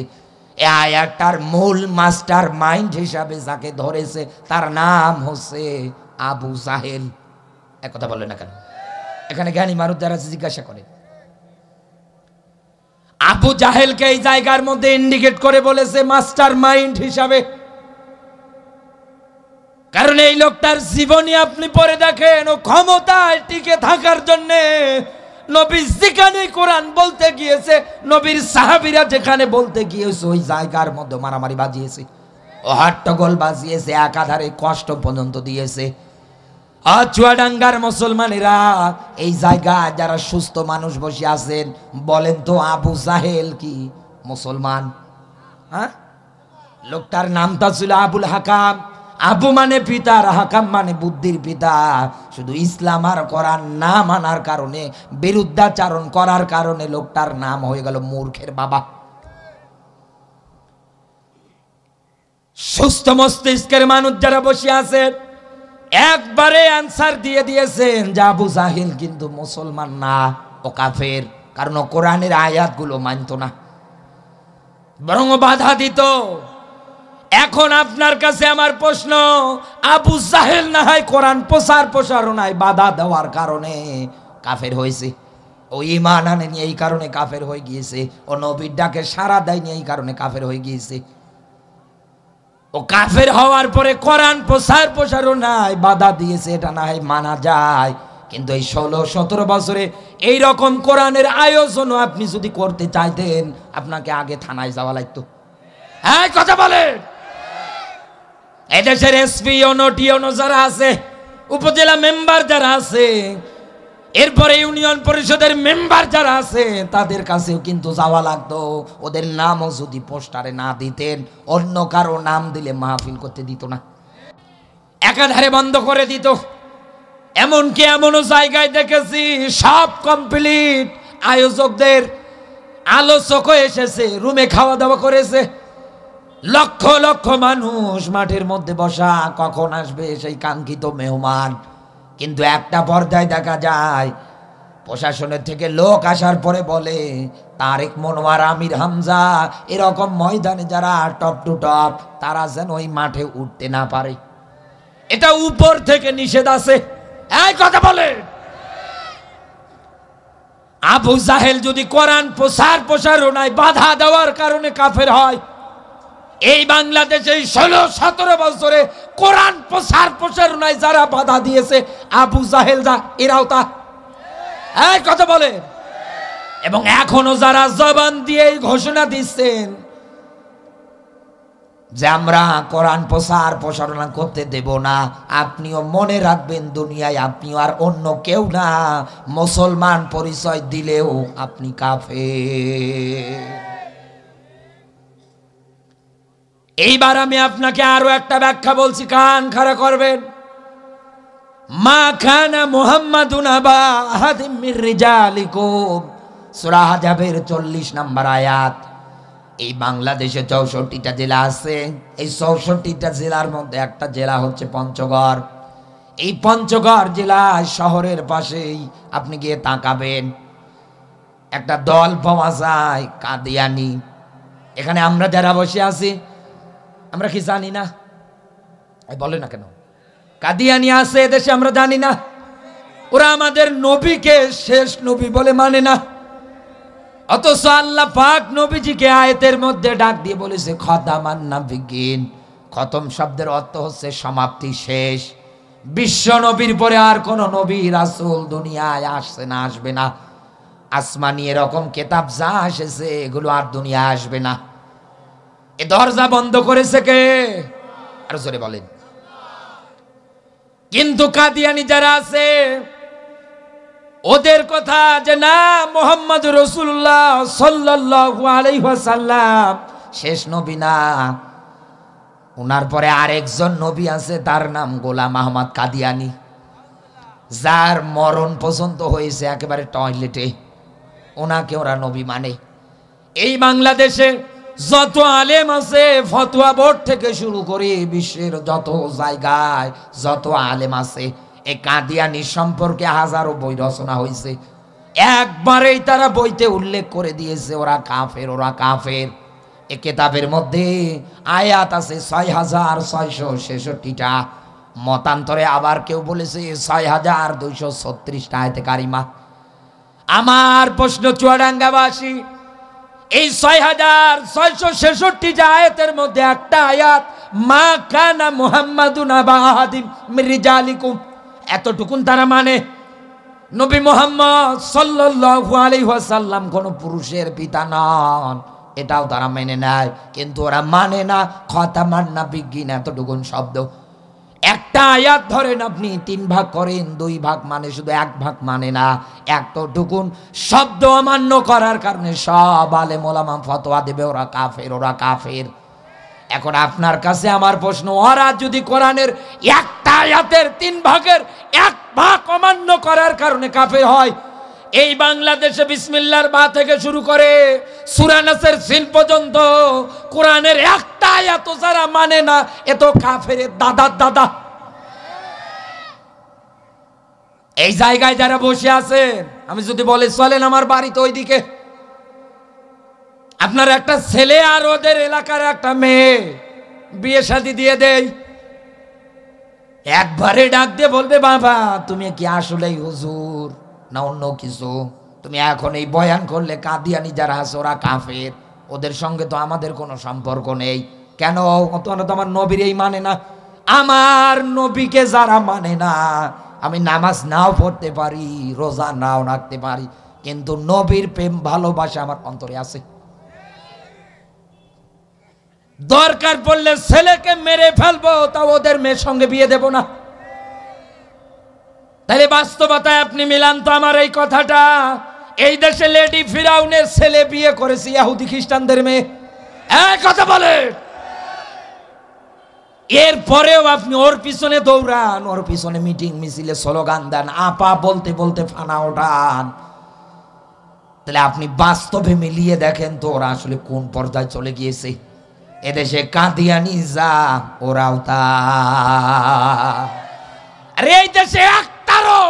এই আয়াতটার মূল মাস্টার মাইন্ড হিসাবে যাকে ধরেছে তার নাম হচ্ছে আবু জাহেল। এক কথা বলে না কেন? এখানে জ্ঞানী মানুষ যারা জিজ্ঞাসা করে, আবু জাহেলকে এই জায়গার মধ্যে ইন্ডিকেট করে বলেছে মাস্টার মাইন্ড হিসাবে। কারণ এই লোকটার জীবনী আপনি পড়ে দেখেন, ও ক্ষমতায় টিকে থাকার জন্য নবী যেখানে কোরআন বলতে গিয়েছে, নবীর সাহাবীরা যেখানে বলতে গিয়েছে, ওই জায়গার মধ্যে মারামারি বাজিয়েছে, ও হট্টগোল বাজিয়েছে, একাধারে কষ্ট পর্যন্ত দিয়েছে। চুয়াডাঙ্গার মুসলমানেরা এই জায়গায় যারা সুস্থ মানুষ বসে আছেন, বলেন তো আবু জাহেল কি মুসলমান? হ্যাঁ, লোকটার নামটা ছিল আবুল হাকাম। আবু মানে পিতা, আর হাকাম মানে বুদ্ধির পিতা। শুধু ইসলাম আর কোরআন না মানার কারণে, বিরুদ্ধাচারণ করার কারণে লোকটার নাম হয়ে গেল মূর্খের বাবা। সুস্থ মস্তিষ্কের মানুষ যারা বসে আছে একবারে অ্যান্সার দিয়ে দিয়েছেন যে আবু জাহিল কিন্তু মুসলমান না, ও কাফের। কারণ ও কোরআনের আয়াতগুলো মানত না, বরং বাধা দিত। এখন আপনার কাছে আমার প্রশ্ন, আবু জাহেল না হয় কোরআন প্রসারণায় বাধা দেওয়ার কারণে কাফের হয়েছে, ও ঈমান আনেনি এই কারণে কাফের হয়ে গিয়েছে, ও নবীর ডাকে সাড়া দেয়নি এই কারণে কাফের হয়ে গিয়েছে। ও কাফের হওয়ার পরে কোরআন প্রসারণায় বাধা দিয়েছে, এটা না হয় মানা যায়। কিন্তু এই 16-17 বছরে এই রকম কোরআনের আয়োজনও আপনি যদি করতে চাইতেন, আপনাকে আগে থানায় যাওয়া লাগতো। হ্যাঁ, কথা বলে। এদেশের এসপি টিওনো যারা আছে, উপজেলা মেম্বার যারা আছে, এরপরে ইউনিয়ন পরিষদের মেম্বার যারা আছে, তাদের কাছেও কিন্তু যাওয়া লাগতো। ওদের নামও যদি পোস্টারে না দিতেন, অন্য কারো নাম দিলে মাহফিল করতে দিত না, একাধারে বন্ধ করে দিত। এমনকি এমনও জায়গায় দেখেছি সব কমপ্লিট, আয়োজকদের আলোচকও এসেছে, রুমে খাওয়া দাওয়া করেছে, লক্ষ লক্ষ মানুষ মাঠের মধ্যে বসা, কখন আসবে সেই কাঙ্ক্ষিত মেহমান। কিন্তু একটা পর্দায় দেখা যায় প্রশাসনের থেকে লোক আসার পরে বলে তারেক মনোয়ার, আমির হামজা এরকম ময়দানে যারা টপ টু টপ, তারা যেন ওই মাঠে উঠতে না পারে। এটা উপর থেকে নিষেধ আছে। এই কথা বলে। আবু জাহেল যদি কোরআন প্রসারণায় বাধা দেওয়ার কারণে কাফের হয়, এই বাংলাদেশে 16-17 বছরে কোরআন প্রসারণায় যারা বাধা দিয়েছে, আবু জাহেল যা, এরাও তা। এই কথা বলে। এবং এখনো যারা জবান দিয়ে ঘোষণা দিচ্ছেন যে আমরা কোরআন প্রসারণা করতে দেব না, আপনিও মনে রাখবেন, দুনিয়ায় আপনিও আর অন্য কেউ না, মুসলমান পরিচয় দিলেও আপনি কাফের। এইবার আমি আপনাকে আরো একটা ব্যাখ্যা বলছি, কান খাড়া করবেন। মা কানা মুহাম্মাদুন আবা আহাদিম মির রিজালিকুম, সূরা আহজাবের 40 নম্বর আয়াত। এই বাংলাদেশে 64টা জেলা আছে, এই 64টা জেলার মধ্যে একটা জেলা হচ্ছে পঞ্চগড়। এই পঞ্চগড় জেলা শহরের পাশেই আপনি গিয়ে তাকাবেন, একটা দল পাওয়া যায় কাদিয়ানি। এখানে আমরা যারা বসে আছি, আমরা কি জানি না? বলে না কেন কাদিয়ানি আছে এদেশে, আমরা জানি না? ওরা আমাদের নবীকে শেষ নবী বলে মানে না, অথচ আল্লাহ পাক নবীজিকে আয়াতের মধ্যে ডাক দিয়ে বলেছে খতামান নাবিয়িন। খতম শব্দের অর্থ হচ্ছে সমাপ্তি, শেষ। বিশ্ব নবীর পরে আর কোন নবী রাসূল দুনিয়ায় আসছে না, আসবে না। আসমানি এরকম কিতাব যা এসেছে এগুলো আর দুনিয়া আসবে না। এ দরজা বন্ধ করেছে কে? আর জোরে বলেন। কিন্তু কাদিয়ানি যারা আছে ওদের কথা যে না, মুহাম্মদ রাসূলুল্লাহ সাল্লাল্লাহু আলাইহি ওয়াসাল্লাম শেষ নবী না, ওনার পরে আরেকজন নবী আছে, তার নাম গোলাম আহমদ কাদিয়ানি, যার মরণ পর্যন্ত হয়েছে একেবারে টয়লেটে, ওনাকে ওরা নবী মানে। এই বাংলাদেশে যত আলেম আছে, ফতোয়া বোর্ড থেকে শুরু করে বিশ্বের যত জায়গায় যত আলেম আছে, এই কাদিয়ানি সম্পর্কে হাজারো বই রচনা হয়েছে। একবারেই তারা বইতে উল্লেখ করে দিয়েছে ওরা কাফের, ওরা কাফের। এ কিতাবের মধ্যে আয়াত আছে ৬৬৬৬টা, মতান্তরে আবার কেউ বলেছে ৬২৩৬টা আয়াতে কারিমা। আমার প্রশ্ন চুয়াডাঙ্গাবাসী, এই ৬৬৬৬টা আয়াতের মধ্যে একটা আয়াত মা কানা মুহাম্মাদুন আবা আহাদিম মির রিজালিকুম, এতটুকুন তারা মানে নবী মুহাম্মদ সাল্লাল্লাহু আলাইহি ওয়াসাল্লাম কোন পুরুষের পিতা নন, এটাও তারা মেনে নেয়। কিন্তু ওরা মানে না খতামান নাবিয়্যিন, এতটুকুন শব্দ। একটা আয়াত ধরেন আপনি 3 ভাগ করেন, 2 ভাগ মানে শুধু 1 ভাগ মানে না, এতটুকুন শব্দ অমান্য করার কারণে সব আলেম ওলামা ফতোয়া দেবে ওরা কাফের, ওরা কাফের। এখন আপনার কাছে আমার প্রশ্ন, ওরা যদি কোরআনের একটা আয়াতের 3 ভাগের 1 ভাগ অমান্য করার কারণে কাফের হয়, এই বাংলাদেশে বিসমিল্লাহর বা থেকে শুরু করে সূরা নাসের সিন পর্যন্ত কোরআনের একটা আয়াত যারা মানে না, এ তো কাফেরের দাদার দাদা। এই জায়গায় যারা বসে আছেন, আমি যদি বলে চলেন আমার বাড়িতে ওইদিকে, আপনার একটা ছেলে আর ওদের এলাকার একটা মেয়ে বিয়ে শাদী দিয়ে দেই, একবারে ডাক দিয়ে বলবে বাবা তুমি কি আসলেই হুজুর না অন্য কিছু? তুমি এখন এই বয়ান করলে কাদিয়ানি যারা আছে ওরা কাফের, ওদের সঙ্গে তো আমাদের কোনো সম্পর্ক নেই। কেন? তোমরা তো আমার নবীর এই মানে না। আমার নবীকে যারা মানে না, আমি নামাজ নাও পড়তে পারি, রোজা নাও রাখতে পারি, কিন্তু নবীর প্রেম ভালোবাসা আমার অন্তরে আছে। দরকার পড়লে ছেলেকে মেরে ফেলবো, তা ওদের মেয়ের সঙ্গে বিয়ে দেব না। তাহলে বাস্তবতায় আপনি মিলান তো আমার এই কথাটা। এই দেশে লেডি ফিরাউনের ছেলে বিয়ে করেছে ইহুদি খ্রিস্টানদের মেয়ে, এক কথা বলে। এরপরেও আপনি ওর পিছনে দৌড়ান, ওর পিছনে মিটিং মিছিলে স্লোগান দেন, আপা বলতে বলতে ফানা ওঠান। তাহলে আপনি বাস্তবে মিলিয়ে দেখেন তো ওরা আসলে কোন পর্যায়ে চলে গিয়েছে। এদেশে কাদিয়ানি যা, ওরাও তা। আরে এই দেশে একটারও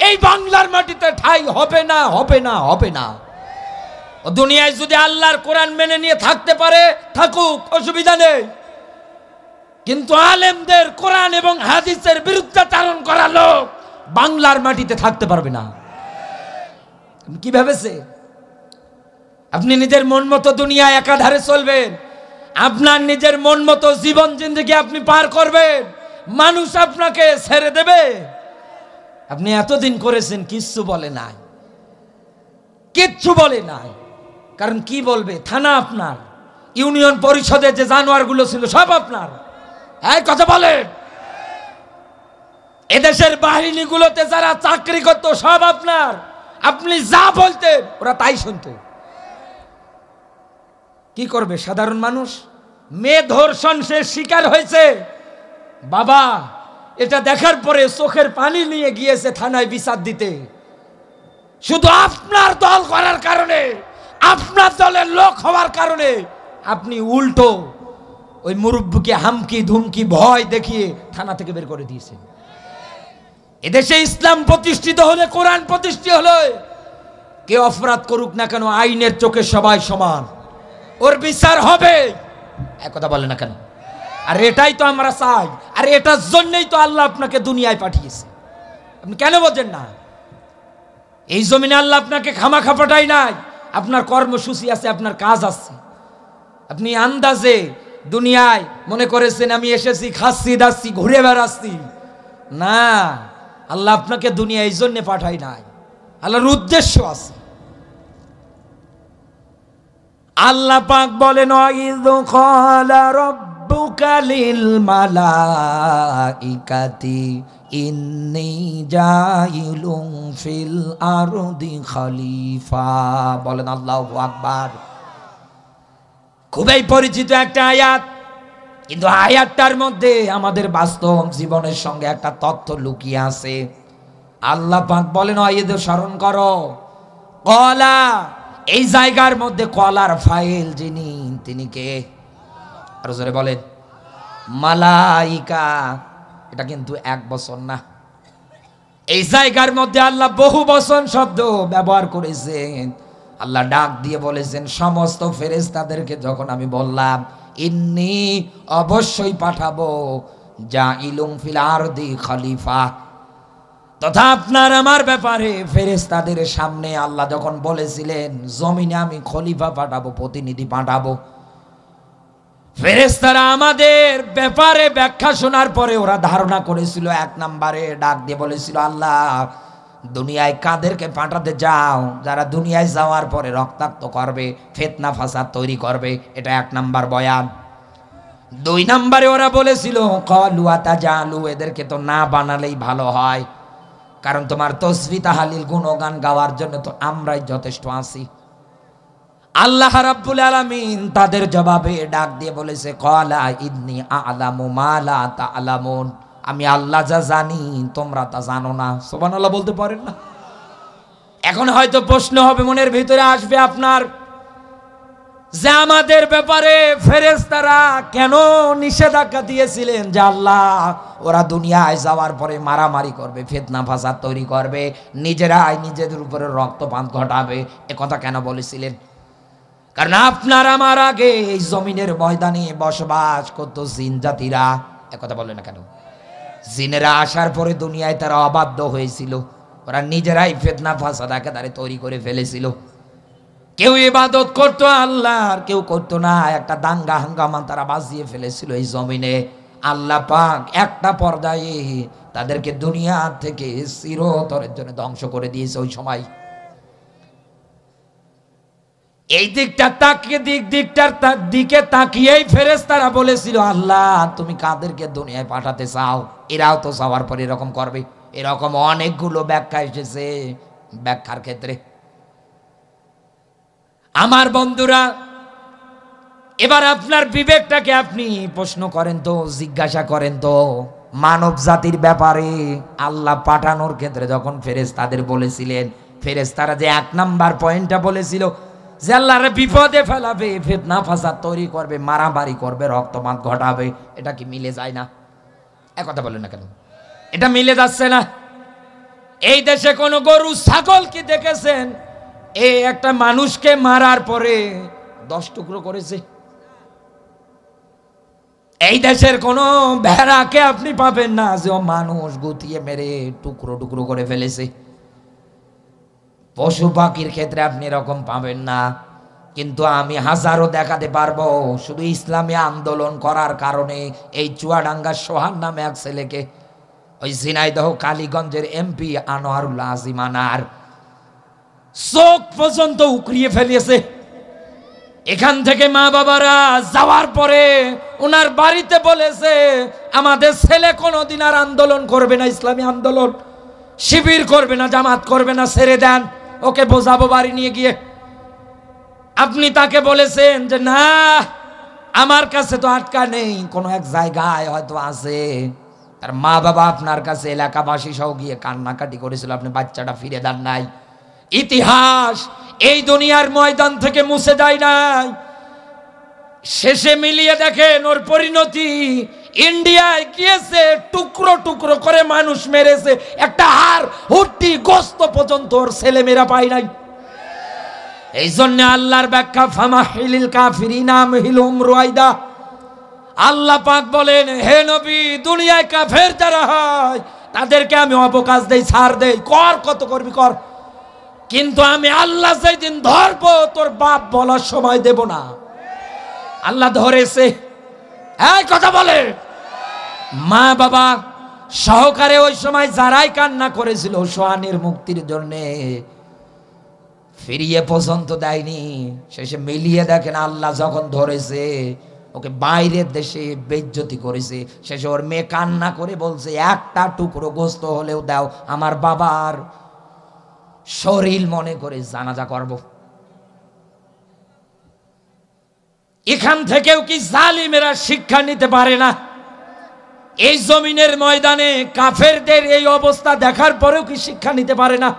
এই বাংলার মাটিতে ঠাঁই হবে না, হবে না, হবে না। ও দুনিয়ায় যদি আল্লাহর কোরআন মেনে নিয়ে থাকতে পারে থাকুক, অসুবিধা নেই, কিন্তু আলেমদের কোরআন এবং হাদিসের বিরুদ্ধাচরণ করা লোক বাংলার মাটিতে থাকতে পারবে না। কি ভেবেছে আপনি নিজের মন মতো দুনিয়া একাধারে চলবেন, আপনার নিজের মন মতো জীবন জিন্দেগি আপনি পার করবেন, মানুষ আপনাকে ছেড়ে দেবে? আপনি এতদিন করেছেন, কিচ্ছু বলে নাই, কিচ্ছু বলে নাই। কারণ কি বলবে? থানা আপনার, ইউনিয়ন পরিষদের যে জানোয়ারগুলো ছিল সব আপনার। এই কথা বলে, এদেশের বাহিনীগুলোতে যারা চাকরি করতো সব আপনার। আপনি যা বলতেন ওরা তাই শুনতো। কি করবে সাধারণ মানুষ? মেয়ে ধর্ষণ সে শিকার হয়েছে, বাবা এটা দেখার পরে চোখের পানি নিয়ে গিয়েছে থানায় বিচার দিতে। শুধু আপনার দল করার কারণে, আপনার দলের লোক হওয়ার কারণে আপনি উল্টো ওই মুরব্বিকে হামকি ধুমকি ভয় দেখিয়ে থানা থেকে বের করে দিয়েছেন। এদেশে ইসলাম প্রতিষ্ঠিত হলে, কোরআন প্রতিষ্ঠিত হলে, কেউ অপরাধ করুক না কেন আইনের চোখে সবাই সমান, ওর বিচার হবে। এক কথা বলে না কেন? আর এটাই তো আমরা চাই, আর এটার জন্যই তো আল্লাহ আপনাকে দুনিয়ায় পাঠিয়েছে। আপনি কেন বোঝেন না? এই জমিনে আল্লাহ আপনাকে খামাখা পাঠায় নাই, আপনার কর্মসূচি আছে, আপনার কাজ আছে। আপনি আন্দাজে দুনিয়ায় মনে করেছেন আমি এসেছি খাচ্ছি দাচ্ছি ঘুরে বেড়াচ্ছি, না, আল্লাহ আপনাকে দুনিয়া এই জন্যে পাঠায় নাই, আল্লাহর উদ্দেশ্য আছে। আল্লাহ পাক বলেন ওয়াইয ক্বালা রাব্বুকা লিল মালাইকাতি ইন্নী জাইলুন ফিল আরদি খলিফা। বলেন আল্লাহু আকবার। খুবই পরিচিত একটা আয়াত, কিন্তু আয়াতটার মধ্যে আমাদের বাস্তব জীবনের সঙ্গে একটা তথ্য লুকিয়ে আছে। আল্লাহ পাক বলেন ওয়াইদ, স্মরণ করো, ক্বালা, এই জায়গার মধ্যে কলার ফাইল যিনি তিনি কে? আরো জোরে বলেন। মালাইকা। এটা কিন্তু এক বচন না, এই জায়গার মধ্যে আল্লাহ বহু বচন শব্দ ব্যবহার করেছেন। আল্লাহ ডাক দিয়ে বলেছেন সমস্ত ফেরেশতাদেরকে যখন আমি বললাম ইন্নী অবশ্যই পাঠাবো জাইলুম ফিল আরদি খলিফা, তথা আপনার আমার ব্যাপারে ফেরেশতাদের সামনে আল্লাহ যখন বলেছিলেন জমিনে আমি খলিফা পাঠাবো, প্রতিনিধি পাঠাবো, ফেরেশতারা আমাদের ব্যাপারে ব্যাখ্যা শোনার পরে ওরা ধারণা করেছিল, এক নম্বরে ডাক দিয়ে বলেছিল আল্লাহ দুনিয়ায় কাদেরকে পাঠাতে যাও যারা দুনিয়ায় যাওয়ার পরে রক্তাক্ত করবে, ফিতনা ফাসাদ তৈরি করবে, এটা এক নাম্বার বয়ান। দুই নম্বরে ওরা বলেছিল ক্বালু আতাজালু, এদেরকে তো না বানালেই ভালো হয়, কারণ তোমার তসবিহ তাহলিল গুণগান গাওয়ার জন্য তো আমরাই যথেষ্ট আছি। আল্লাহ রাব্বুল আলামিন তাদের জবাবে ডাক দিয়ে বলেছে ক্বালা ইন্নী আ'লামু মা লা তা'লামুন, আমি আল্লাহ যা জানি তোমরা তা জানো না। সুবহানাল্লাহ বলতে পারেন না? এখন হয়তো প্রশ্ন হবে, মনের ভিতরে আসবে আপনার, যে আমাদের ব্যাপারে ফেরেশতারা কেন নিষেধাজ্ঞা দিয়েছিলেন যে আল্লাহ ওরা দুনিয়ায় যাওয়ার পরে মারামারি করবে, ফিতনা ফাসাদ তৈরি করবে, নিজেরাই নিজেদের উপরে রক্তপাত ঘটাবে, এ কথা কেন বলেছিলেন? কারণ আপনার আমার আগে এই জমিনের ময়দানে বসবাস করতো জিন জাতিরা, এ কথা বলে না কেন? জিনেরা আসার পরে দুনিয়ায় তারা অবাধ্য হয়েছিল, ওরা নিজেরাই ফিতনা ফাসাদ একেবারে তৈরি করে ফেলেছিল। কেউ ইবাদত করতো আল্লাহর, কেউ করতো না, একটা দাঙ্গা হাঙ্গামা তারা বাজিয়ে ফেলেছিল এই জমিনে। আল্লাহ পাক একটা পর্যায়ে তাদেরকে দুনিয়া থেকে চিরতরের জন্য ধ্বংস করে দিয়েছে ওই সময়। এই দিকটা তাকিয়ে দিকটার দিকে তাকিয়েই ফেরেশতারা বলেছিল আল্লাহ তুমি কাদেরকে দুনিয়ায় পাঠাতে চাও, এরাও তো যাওয়ার পর এরকম করবে। এরকম অনেকগুলো ব্যাখ্যা এসেছে, ব্যাখ্যার ক্ষেত্রে আমার বন্ধুরা এবার আপনার বিবেকটাকে আপনি প্রশ্ন করেন তো, জিজ্ঞাসা করেন তো, মানব জাতির ব্যাপারে আল্লাহ পাঠানোর ক্ষেত্রে যখন ফেরেশতাদের বলেছিলেন, ফেরেশতারা যে এক নাম্বার পয়েন্টটা বলেছিল যে আল্লাহর বিপদে ফেলাবে, ফিতনা ফাসাদ তৈরি করবে, মারামারি করবে, রক্তপাত ঘটাবে, এটা কি মিলে যায় না? একথা বলেন না কেন? এটা মিলে যাচ্ছে না। এই দেশে কোন গরু ছাগল কি দেখেছেন এই একটা মানুষকে মারার পরে 10 টুকরো করেছে? এই দেশের কোন ভেড়াকে আপনি পাবেন না যে ও মানুষ গুতিয়ে মেরে টুকরো টুকরো করে ফেলেছে। পশু পাখির ক্ষেত্রে আপনি এরকম পাবেন না। কিন্তু আমি হাজারো দেখাতে পারবো, শুধু ইসলামী আন্দোলন করার কারণে এই চুয়াডাঙ্গার সোহান নামে এক ছেলেকে ওই ঝিনাইদহ কালীগঞ্জের এমপি আনোয়ারুল্লাহ আজিম আনার চোখ পর্যন্ত উকরিয়ে ফেলিয়েছে। এখান থেকে মা বাবারা যাওয়ার পরে ওনার বাড়িতে বলেছে আমাদের ছেলে কোনোদিন আর আন্দোলন করবে না, ইসলামী আন্দোলন, শিবির করবে না, জামাত করবে না, ছেড়ে দেন, ওকে বোঝাবো বাড়ি নিয়ে গিয়ে। আপনি তাকে বলেছেন যে না আমার কাছে তো আটকা নেই, কোনো এক জায়গায় হয়তো আছে। তার মা বাবা আপনার কাছে এলাকাবাসী সহ গিয়ে কান্নাকাটি করেছিল, আপনি বাচ্চাটা ফিরে দেন নাই। ইতিহাস এই দুনিয়ার ময়দান থেকে মুছে যায় নাই। শেষে মিলিয়ে দেখেন ওর পরিণতি, ইন্ডিয়ায় গিয়েছে, টুকরো টুকরো করে মানুষ মেরেছে, একটা হাড় হুড্ডি গোস্ত পর্যন্ত ওর ছেলেমেয়েরা পায় নাই। এই জন্য আল্লাহর ব্যাখ্যা ফামাহিলিল কাফিরিনা আমহিলহুম রুয়াইদা। আল্লাহ পাক বলেন হে নবী দুনিয়ায় কাফের যারা হয় তাদেরকে আমি অবকাশ দেই, ছাড় দেই, কর কত করবি কর, কিন্তু আমি আল্লাহ যেদিন ধরবো তোর বাপ বলার সময় দেব না। আল্লাহ ধরেছে, এই কথা বলে মা বাবা সহকারে ওই সময় যারাই কান্না করেছিল সোহানের মুক্তির জন্যে, ফিরিয়ে পর্যন্ত দেয়নি। শেষে মিলিয়ে দেখেন আল্লাহ যখন ধরেছে ওকে বাইরের দেশে বেইজ্জতি করেছে। শেষে ওর মেয়ে কান্না করে বলছে একটা টুকরো গোস্ত হলেও দাও, আমার বাবার শরীর মনে করে জানাজা করব। এখান থেকেও কি জালিমেরা শিক্ষা নিতে পারে না? এই জমিনের ময়দানে কাফেরদের এই অবস্থা দেখার পরেও কি শিক্ষা নিতে পারে না?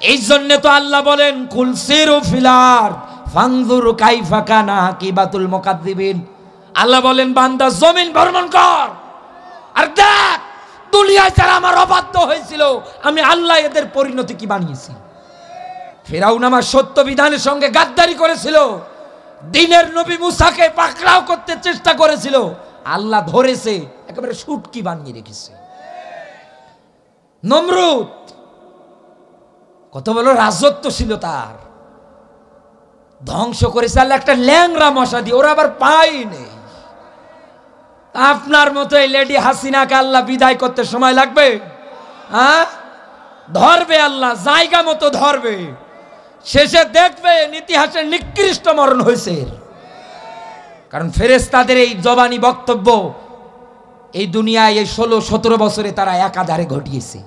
এই জন্য তো আল্লাহ বলেন কুল সিরু ফিল আরদ ফানজুর কাইফা কানা আকিবাতুল মুকাদ্দিবিন। আল্লাহ বলেন বান্দা জমিন ভ্রমণ কর আর দেখ দুনিয়ায় যারা আমার অবাধ্য হয়েছিল আমি আল্লাহ এদের পরিণতি কি বানিয়েছি। ফিরাউন আমার সত্য বিধানের সঙ্গে গাদ্দারি করেছিল, দিনের নবী মুসাকে পাকড়াও করতে চেষ্টা করেছিল, আল্লাহ ধরেছে একেবারে শুটকি বানিয়ে রেখেছে। নমরুদ কত বড় রাজত্ব ছিল তার, ধ্বংস করেছে আল্লাহ একটা ল্যাংরা মশা দিয়ে, ওরা আবার পাই নেই। আপনার মতো এই লেডি হাসিনাকে আল্লাহ বিদায় করতে সময় লাগবে? হ্যাঁ, ধরবে আল্লাহ, জায়গা মতো ধরবে, শেষে দেখবেন ইতিহাসের নিকৃষ্ট মরণ হয়েছে। কারণ ফেরেশতাদের এই জবানি বক্তব্য এই দুনিয়ায় এই 16-17 বছরে তারা একাধারে ঘটিয়েছে।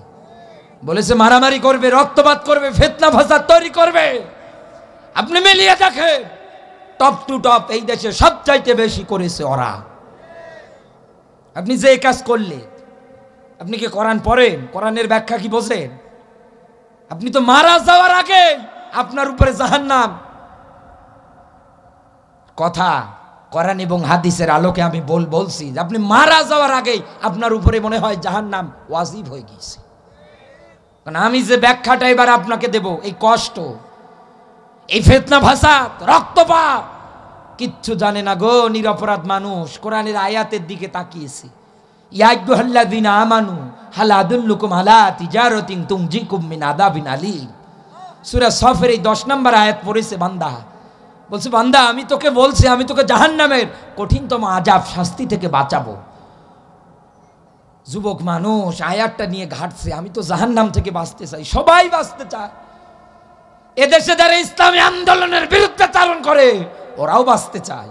বলেছে মারামারি করবে, রক্তপাত করবে, ফিতনা ফাসাদ তৈরি করবে। আপনি মিলিয়ে দেখেন, টপ টু টপ এই দেশে সবচাইতে বেশি করেছে ওরা। আপনি যে কাজ করলে, আপনি কি কোরআন পড়েন? কোরআনের ব্যাখ্যা কি বোঝেন? আপনি তো মারা যাওয়ার আগে আপনার উপরে জাহান্নাম। কথা কোরআন এবং হাদিসের আলোকে আমি বলছি যে আপনি মারা যাওয়ার আগে আপনার উপরে মনে হয় জাহান্নাম ওয়াজিব হয়ে গিয়েছে। কারণ আমি যে ব্যাখ্যাটা এবার আপনাকে দেব, এই কষ্ট, এই ফিতনা ফাসাদ, রক্তপাত কিচ্ছু জানে না গো নিরপরাধ মানুষ। কোরআনের আয়াতের দিকে তাকিয়েছে, ইয়া আইয়ুহাল্লাযীনা আমানু হাল আদুল্লুকুম আলা তিজারাতিন তুনজিকুম মিন আযাবিন আলীম। সূরা সফের এই 10 নম্বর আয়াত পড়েছে বান্দা, বলছে বান্দা আমি তোকে বলছি, আমি তোকে জাহান্নামের কঠিনতম আযাব শাস্তি থেকে বাঁচাবো। যুবক মানুষ আয়াতটা নিয়ে ঘাটছে, আমি তো জাহান্নাম থেকে বাঁচতে চাই। সবাই বাঁচতে চায়, এদেশে যারা ইসলামী আন্দোলনের বিরুদ্ধে চালন করে ওরাও বাঁচতে চায়।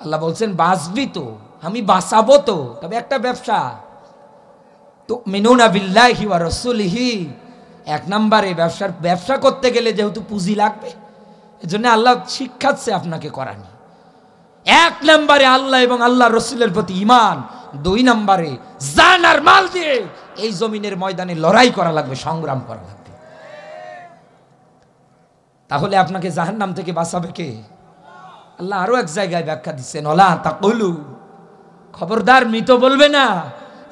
আল্লাহ বলছেন বাঁচবি তো, আমি বাঁচাবো তো, তবে একটা ব্যবসা, তুমিনুনা বিল্লাহি ওয়া রাসূলিহি। 1 নম্বরে ব্যবসা করতে গেলে যেহেতু পুঁজি লাগবে, এজন্য আল্লাহ শিক্ষাচ্ছে আপনাকে করানি। 1 নম্বরে আল্লাহ এবং আল্লাহ রসুলের প্রতি ঈমান, 2 নম্বরে জান আর মাল দিয়ে এই জমিনের ময়দানে লড়াই করা লাগবে, সংগ্রাম করা লাগবে। তাহলে আপনাকে জাহান্নাম থেকে বাঁচাবে কে? আল্লাহ আরো এক জায়গায় ব্যাখ্যা দিচ্ছেন, ওলা তাকুলু, খবরদার মৃত বলবে না।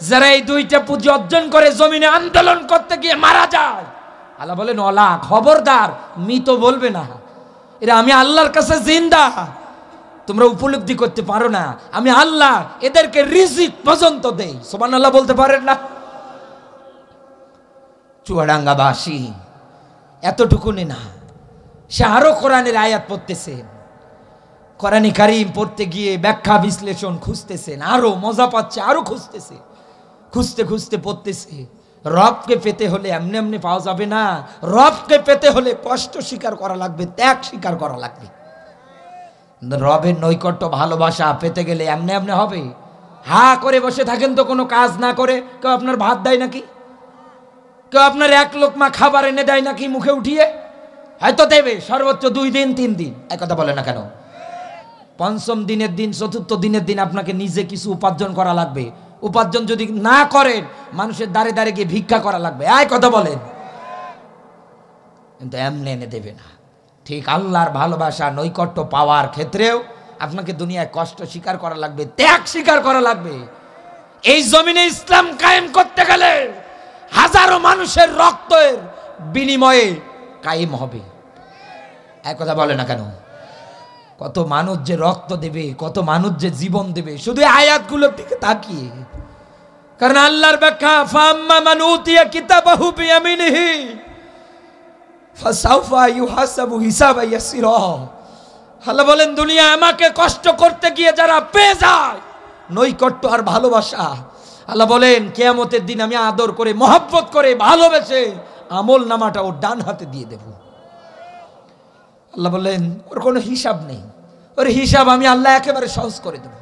যারা এই 2টা পুঁজি অর্জন করে জমিনে আন্দোলন করতে গিয়ে মারা যায়, আল্লাহ বলেন ওলা খবরদার মৃত বলবে না। এরা আমি আল্লাহর কাছে জিন্দা, তোমরা উপলব্ধি করতে পারো না। আমি আল্লাহ এদেরকে রিজিক পর্যন্ত দেই। সুবহানাল্লাহ বলতে পারেন না? চুয়াডাঙ্গাবাসী এতটুকুনি না, সে আরো কোরআনের আয়াত পড়তেছেন, কোরআনে কারীম পড়তে গিয়ে ব্যাখ্যা বিশ্লেষণ খুঁজতেছেন, আরো মজা পাচ্ছে, আরো খুঁজতেছে, খুঁজতে খুঁজতে পড়তেছে। রবকে পেতে হলে এমনি এমনি পাওয়া যাবে না, রবকে পেতে হলে কষ্ট স্বীকার করা লাগবে, ত্যাগ স্বীকার করা লাগবে। রবের নৈকট্য ভালোবাসা পেতে গেলে এমনি এমনি হবে? হা করে বসে থাকেন তো কোনো কাজ না করে, কেউ আপনার ভাত দেয় নাকি? কেউ আপনার 1 লোকমা খাবার এনে দেয় নাকি মুখে উঠিয়ে? হয়তো দেবে সর্বোচ্চ 2 দিন 3 দিন, এক কথা বলে না কেন? 5ম দিনের দিন 4র্থ দিনের দিন আপনাকে নিজে কিছু উপার্জন করা লাগবে। উপার্জন যদি না করেন মানুষের দ্বারে দ্বারে গিয়ে ভিক্ষা করা লাগবে, এক কথা বলেন। কিন্তু এমনি এনে দেবে না। ঠিক আল্লাহর ভালোবাসা নৈকট্য পাওয়ার ক্ষেত্রেও আপনাকে দুনিয়ায় কষ্ট স্বীকার করা লাগবে, ত্যাগ স্বীকার করা লাগবে। এই জমিনে ইসলাম কায়েম করতে গেলে হাজারো মানুষের রক্তের বিনিময়ে কায়েম হবে, এক কথা বলে না কেন? কত মানুষ যে রক্ত দেবে, কত মানুষ যে জীবন দেবে শুধু আয়াতগুলোর দিকে তাকিয়ে। কারণ আল্লাহর ব্যাখ্যা, ফাম্মা মান উতিয়া কিতাবাহু বিয়ামিনিহি ফাসাউফা ইউহাসাবু হিসাবান ইয়াসিরা। আল্লাহ বলেন দুনিয়া আমাকে কষ্ট করতে গিয়ে যারা পেয়ে যায় নৈকট্য আর ভালোবাসা, আল্লাহ বলেন কিয়ামতের দিন আমি আদর করে মহব্বত করে ভালোবেসে আমল নামাটা ওর ডান হাতে দিয়ে দেব। আল্লাহ বললেন ওর কোনো হিসাব নেই, ওর হিসাব আমি আল্লাহ একেবারে সহজ করে দেব।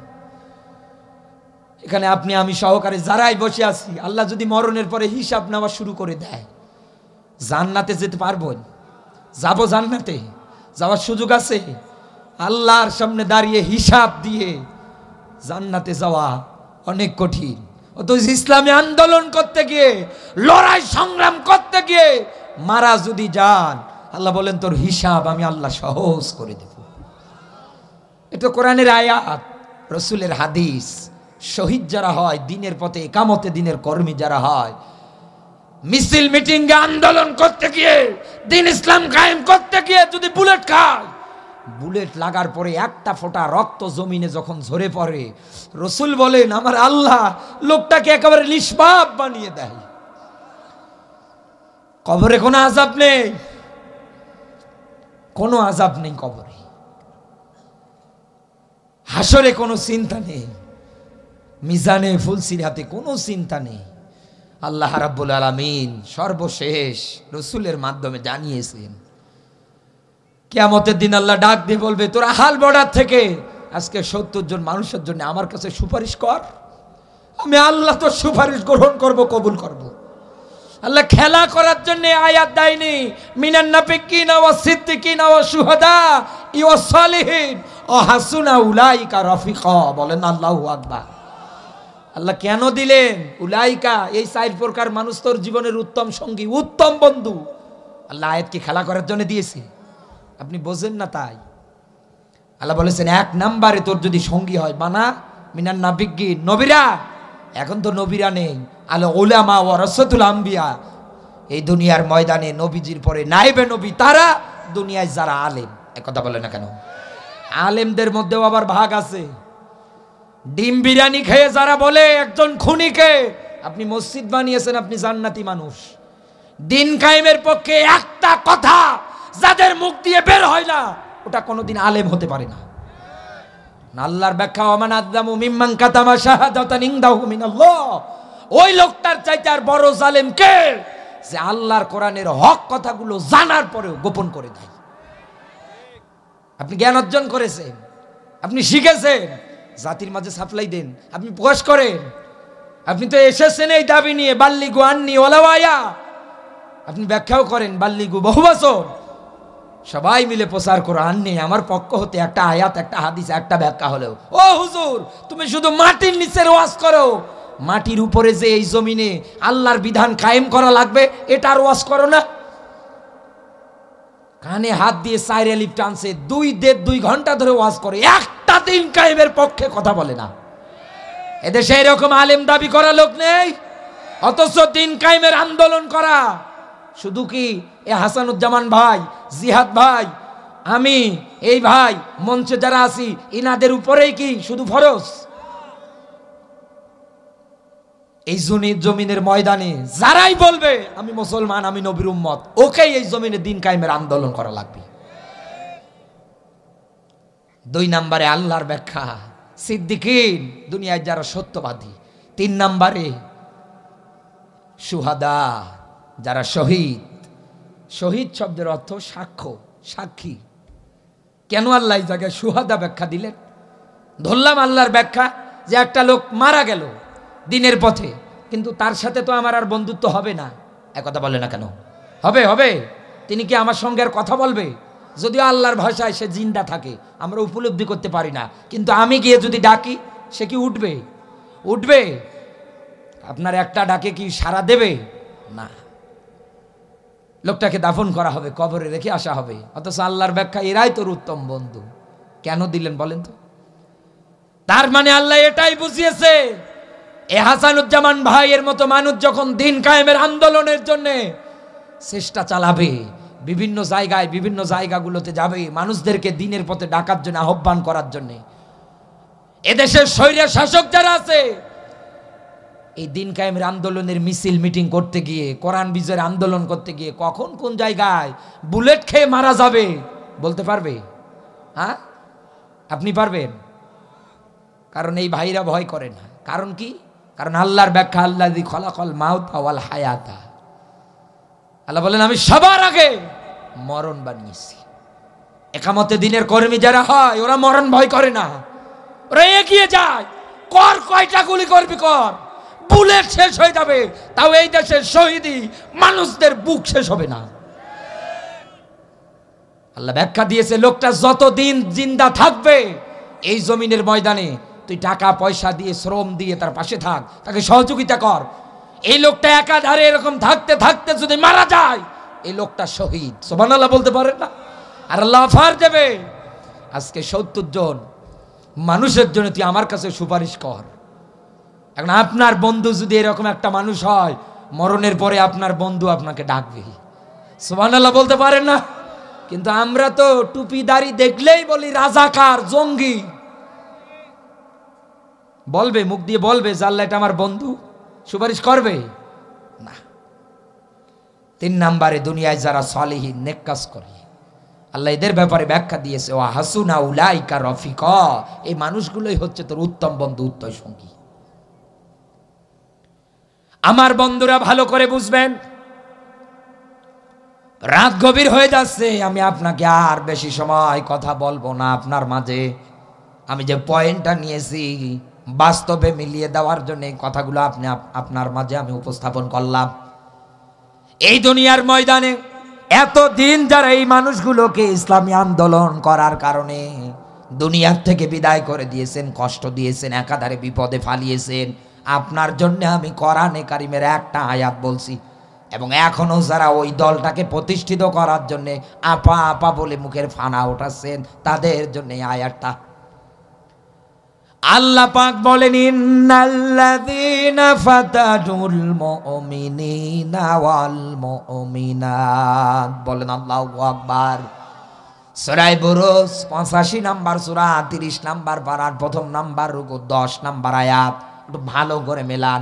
এখানে আপনি আমি সহকারে যারাই বসে আছি, আল্লাহ যদি মরণের পরে হিসাব নেওয়া শুরু করে দেয়, জান্নাতে যেতে পারবেন? যাব জান্নাতে? যাওয়ার সুযোগ আছে? আল্লাহর সামনে দাঁড়িয়ে হিসাব দিয়ে জান্নাতে যাওয়া অনেক কঠিন। অথচ ইসলামী আন্দোলন করতে গিয়ে, লড়াই সংগ্রাম করতে গিয়ে মারা যদি যান, আল্লাহ বলেন তোর হিসাব আমি আল্লাহ সহজ করে দেব। এটা কোরআনের আয়াত, রসুলের হাদিস। শহীদ যারা হয়, দিনের পথে একামতে দিনের কর্মী যারা হয়, মিছিল মিটিং আন্দোলন করতে গিয়ে, দিন ইসলাম কায়েম করতে গিয়ে যদি বুলেট খায়, বুলেট লাগার পরে একটা ফোঁটা রক্ত জমিনে যখন ঝরে পড়ে, রসুল বলেন আমার আল্লাহ লোকটাকে একেবারে নিষ্পাপ বানিয়ে দেয়। কবরে কোনো আযাব নেই, কোনো আযাব নেই কবরে। হাসরে কোনো চিন্তা নেই, মিজানে ফুলসিরাতে কোনো চিন্তা নেই। আল্লাহ রাব্বুল আলামিন সর্বশেষ রসুলের মাধ্যমে জানিয়েছেন, কিয়ামতের দিন আল্লাহ ডাক দিয়ে বলবে তোরা হাল বর্ডার থেকে আজকে 70 জন মানুষের জন্য আমার কাছে সুপারিশ কর। আমি আল্লাহ তোর সুপারিশ গ্রহণ করব, কবুল করব। আল্লাহ খেলা করার জন্য আয়াত দেয়নি, মিনান নাবিয়্যিনা ওয়াস সিদ্দিকিনা ওয়াস শুহাদা ওয়াস সালিহিন ওয়া হাসুনা উলাইকা রাফিকা। বলেন আল্লাহু আকবার। আল্লাহ কেন দিলেন উলাইকা? এই 4 প্রকার মানুষ তোর জীবনের উত্তম সঙ্গী, উত্তম বন্ধু। আল্লাহ আয়াত কি খেলা করার জন্য দিয়েছে? আপনি বোঝেন না তাই। আল্লাহ বলেছেন 1 নম্বরে তোর যদি সঙ্গী হয় মানা মিনান নাবিয়্যিন, নবীরা। এখন তো নবীরা নেই, আল উলামা ওয়া রাসাতুল আম্বিয়া। এই দুনিয়ার ময়দানে নবীজির পরে নাইবে নবী তারা, দুনিয়ায় যারা আলেম। একথা বলে না কেন? আলেমদের মধ্যেও আবার ভাগ আছে। ডিম বিরিয়ানি খেয়ে যারা বলে একজন খুনিকে আপনি মসজিদ বানিয়েছেন, আপনি জান্নাতি মানুষ। দিন কায়েমের পক্ষে একটা কথা যাদের মুখ দিয়ে বের হয় না, ওটা কোনোদিন আলেম হতে পারে না। আল্লাহর ব্যাখ্যা ওমান আযলামু মিম্মান কাতামা শাহাদাতান ইনদাহু মিনাল্লাহ। ওই লোকটার চাইতে আর বড় জালেম কে, যে আল্লাহর কোরআনের হক কথাগুলো জানার পরেও গোপন করে দেয়। আপনি জ্ঞান অর্জন করেছেন, আপনি শিখেছেন, জাতির মাঝে সাপ্লাই দেন, আপনি প্রকাশ করেন। আপনি তো এসেছেন এই দাবি নিয়ে, বাল্লিগু আন্নি ওয়ালাউ আয়া। আপনি ব্যাখ্যাও করেন, বাল্লিগু বহু বছর। সবাই মিলে প্রচার করো আন্নি আমার পক্ষ হতে একটা আয়াত, একটা হাদিস, একটা ব্যাখ্যা হলেও। ও হুজুর, তুমি শুধু মাটির নিচের ওয়াজ করো, মাটির উপরে যে এই জমিনে আল্লাহর বিধান কায়েম করা লাগবে এটার ওয়াজ করো না। কানে হাত দিয়ে 4 এলিফ টানছে, 2.5 ঘন্টা ধরে ওয়াজ করে, একটা দিন কায়েমের পক্ষে কথা বলে না। এদেশে এরকম আলেম দাবি করা লোক নেই, অথচ দিন কায়েমের আন্দোলন করা। শুধু কি এ হাসানুজ্জামান ভাই, জিহাদ ভাই, আমি এই ভাই মঞ্চে যারা আছি ইনাদের উপরেই কি শুধু ফরজ? এই জমিনের ময়দানে যারাই বলবে আমি মুসলমান, আমি নবীর উম্মত, ওকেই এই জমিনে দিন কায়েমের আন্দোলন করা লাগবে। 2 নম্বরে আল্লাহর ব্যাখ্যা, সিদ্দিকিন, দুনিয়ায় যারা সত্যবাদী। 3 নম্বরে শুহাদা, যারা শহীদ। শহীদ শব্দের অর্থ সাক্ষ্য, সাক্ষী। কেন আল্লাহ এই জায়গায় শুহাদা ব্যাখ্যা দিলেন? ধরলাম আল্লাহর ব্যাখ্যা যে একটা লোক মারা গেল দিনের পথে, কিন্তু তার সাথে তো আমার আর বন্ধুত্ব হবে না। একথা বলে না কেন? হবে, হবে। তিনি কি আমার সঙ্গে আর কথা বলবে? যদিও আল্লাহর ভাষায় সে জিন্দা থাকে, আমরা উপলব্ধি করতে পারি না, কিন্তু আমি গিয়ে যদি ডাকি সে কি উঠবে? উঠবে? আপনার একটা ডাকে কি সাড়া দেবে? না। লোকটাকে দাফন করা হবে, কবরে রেখে আসা হবে। অথচ আল্লাহর ব্যাখ্যা এরাই তোর উত্তম বন্ধু। কেন দিলেন বলেন তো? তার মানে আল্লাহ এটাই বুঝিয়েছে, এ হাসানুজ্জামান ভাইয়ের মতো মানুষ যখন দিন কায়েমের আন্দোলনের জন্য চেষ্টা চালাবে, বিভিন্ন জায়গায় বিভিন্ন জায়গাগুলোতে যাবে, মানুষদেরকে দিনের পথে ডাকার জন্য, আহ্বান করার জন্য। এদেশের স্বৈর শাসক যারা আছে, এই দিন কায়েমের আন্দোলনের মিছিল মিটিং করতে গিয়ে, কোরআন বিজয়ের আন্দোলন করতে গিয়ে কখন কোন জায়গায় বুলেট খেয়ে মারা যাবে বলতে পারবে? হ্যাঁ, আপনি পারবেন? কারণ এই ভাইরা ভয় করে না। কারণ কি? কারণ আল্লাহর ব্যাখ্যা, আল্লাযী খালাকাল মাউতা ওয়াল হায়াতা। আল্লাহ বলেন আমি সবার আগে মরণ বানিয়েছি। একামতে দিনের কর্মী যারা হয় ওরা মরণ ভয় করে না, ওরা এগিয়ে যায়। কর, কয়টা গুলি করবি কর, বুলেট শেষ হয়ে যাবে, তাও এই দেশের শহীদি মানুষদের বুক শেষ হবে না। আল্লাহ ব্যাখ্যা দিয়েছে, লোকটা যতদিন জিন্দা থাকবে এই জমিনের ময়দানে তুই টাকা পয়সা দিয়ে, শ্রম দিয়ে তার পাশে থাক, তাকে সহযোগিতা কর। এই লোকটা একাধারে এরকম থাকতে থাকতে যদি মারা যায়, এই লোকটা শহীদ। সুবহানাল্লাহ বলতে পারেন না? আর আল্লাহ অফার দেবে, আজকে 70 জন মানুষের জন্য তুই আমার কাছে সুপারিশ কর। এখন আপনার বন্ধু যদি এরকম একটা মানুষ হয়, মরণের পরে আপনার বন্ধু আপনাকে ডাকবে। সুবহানাল্লাহ বলতে পারেন না? কিন্তু আমরা তো টুপি দাড়ি দেখলেই বলি রাজাকার, জঙ্গি। বলবে, মুখ দিয়ে বলবে যে আল্লাহ এটা আমার বন্ধু, সুপারিশ করবে না। 3 নম্বরে দুনিয়ায় যারা সালিহিন নেক কাজ করে, আল্লাহ এদের ব্যাপারে ব্যাখ্যা দিয়েছে, ওয়া হাসুনা উলাইকা রফিকা, এই মানুষগুলোই হচ্ছে তোর উত্তম বন্ধু, উত্তম সঙ্গী। আমার বন্ধুরা ভালো করে বুঝবেন, রাত গভীর হয়ে যাচ্ছে, আমি আপনাকে আর বেশি সময় কথা বলবো না। আপনার মাঝে আমি যে পয়েন্টটা নিয়েছি বাস্তবে মিলিয়ে দেওয়ার জন্য এই কথাগুলো আপনার মাঝে আমি উপস্থাপন করলাম। এই দুনিয়ার ময়দানে এতদিন যারা এই মানুষগুলোকে ইসলামী আন্দোলন করার কারণে দুনিয়ার থেকে বিদায় করে দিয়েছেন, কষ্ট দিয়েছেন, একাধারে বিপদে ফালিয়েছেন, আপনার জন্য আমি কোরআনে কারিমের একটা আয়াত বলছি, এবং এখনো যারা ওই দলটাকে প্রতিষ্ঠিত করার জন্য আপা আপা বলে মুখের ফানা ওঠাচ্ছেন, তাদের জন্য এই আয়াতটা। আল্লাহ পাক বলেন, ইন্নাল্লাযীনা ফাতানুল মুমিনিনা ওয়াল মুমিনাত, বলেন আল্লাহু আকবার। সূরা বুরুজ 85 নাম্বার সূরা 30 নাম্বার পারার 1 নাম্বার রুকু 10 নাম্বার আয়াত, একটু ভালো করে মেলান।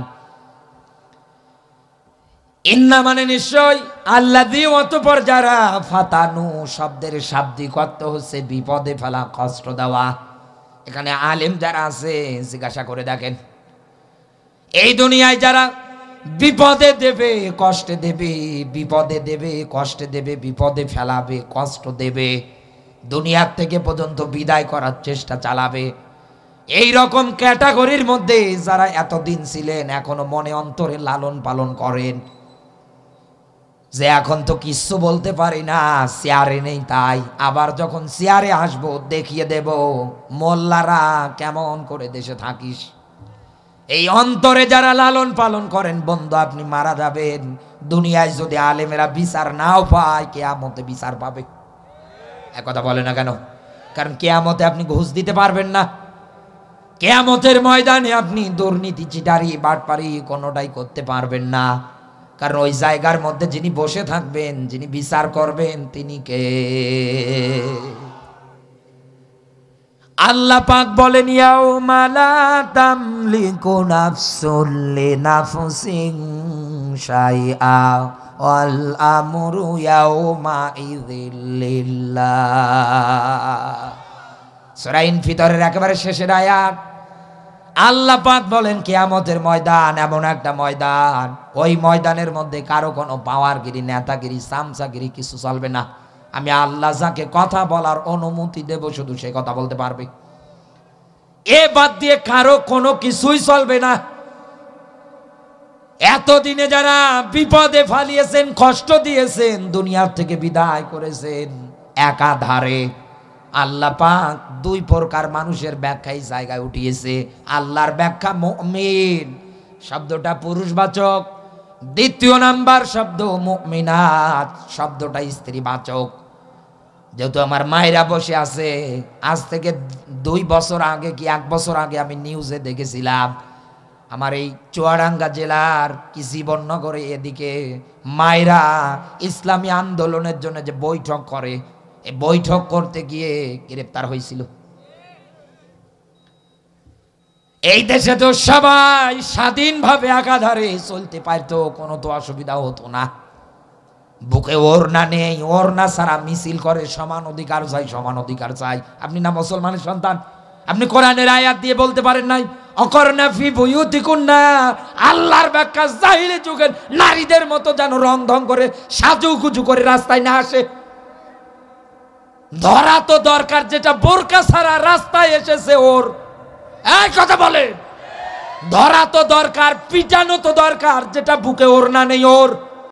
ইন্না মানে নিশ্চয়, আল্লাযী অতঃপর যারা, ফাতানু শব্দের শাব্দিক অর্থ হচ্ছে বিপদে ফেলা, কষ্ট দেওয়া। এখানে আলেম যারা আছে জিজ্ঞাসা করে দেখেন, এই দুনিয়ায় যারা বিপদে দেবে, কষ্টে দেবে, বিপদে দেবে, কষ্টে দেবে, বিপদে ফেলাবে, কষ্ট দেবে, দুনিয়ার থেকে পর্যন্ত বিদায় করার চেষ্টা চালাবে, এই রকম ক্যাটাগরির মধ্যে যারা এতদিন ছিলেন, এখনো মনে অন্তরে লালন পালন করেন যে এখন তো কিচ্ছু বলতে পারি না, চেয়ারে নেই, তাই আবার যখন চেয়ারে আসবো দেখিয়ে দেব মোল্লারা কেমন করে দেশে থাকিস। এই অন্তরে যারা লালন পালন করেন, বন্ধু আপনি মারা যাবেন, দুনিয়ায় যদি আলেমেরা বিচার নাও পায়, কিয়ামতে বিচার পাবে। একথা বলে না কেন? কারণ কিয়ামতে আপনি ঘুষ দিতে পারবেন না, কিয়ামতের ময়দানে আপনি দুর্নীতি, চিটারি, বাটপারি কোনোটাই করতে পারবেন না। কারণ ওই জায়গার মধ্যে যিনি বসে থাকবেন, যিনি বিচার করবেন, তিনি কে? আল্লাহ পাক বলেন, ইয়াউমা লা তামলিকু নাফসুন লিনাফসিন শাইআ ওয়াল আমরু ইয়াউমা ইযিল লিল্লাহ। সূরা ইনফিতরের একেবারে শেষের আয়াত। আল্লাহ পাক বলেন, কিয়ামতের ময়দান এমন একটা ময়দান, ওই ময়দানের মধ্যে কারো কোনো পাওয়ারগিরি, নেতাগিরি, সামসাগিরি কিছু চলবে না। আমি আল্লাহ যাকে কথা বলার অনুমতি দেব, শুধু সে কথা বলতে পারবে, এ বাদ দিয়ে কারো কোনো কিছুই চলবে না। এতদিনে যারা বিপদে ফালিয়েছেন, কষ্ট দিয়েছেন, দুনিয়ার থেকে বিদায় করেছেন, একাধারে আল্লাহ পাক 2 প্রকার মানুষের ব্যাখ্যাই জায়গায় উঠিয়েছে। আল্লাহর ব্যাখ্যা মুমিন শব্দটা পুরুষবাচক, 2 নাম্বার শব্দ মুমিনাত শব্দটা স্ত্রীবাচক। যেহেতু আমার মায়েরা বসে আছে, আজ থেকে 2 বছর আগে কি 1 বছর আগে আমি নিউজে দেখেছিলাম, আমার এই চুয়াডাঙ্গা জেলার কি জীবননগরে এদিকে মায়েরা ইসলামী আন্দোলনের জন্য যে বৈঠক করে, এই বৈঠক করতে গিয়ে গ্রেফতার হয়েছিল। এই দেশে তো সবাই স্বাধীনভাবে একাধারে চলতে পারতো, কোনো তো অসুবিধা হতো না। বুকে ওড়না নেই, ওড়না ছাড়া মিছিল করে, সমান অধিকার চাই, সমান অধিকার চাই। আপনি না মুসলমানের সন্তান? আপনি কোরআনের আয়াত দিয়ে বলতে পারেন নাই, অকরনা ফি বুয়ুতিকুন্না? আল্লাহর ব্যাখ্যা জাহিলি যুগের নারীদের মতো যেন রং ঢং করে সাজুগুজু করে রাস্তায় না আসে। ধরা তো দরকার, যেটা বোরকা ছাড়া রাস্তায় এসেছে ওর, এই কথা বলে, ধরা তো দরকার, পিটানো তো দরকার, যেটা বুকে ওড়না নেই ওর।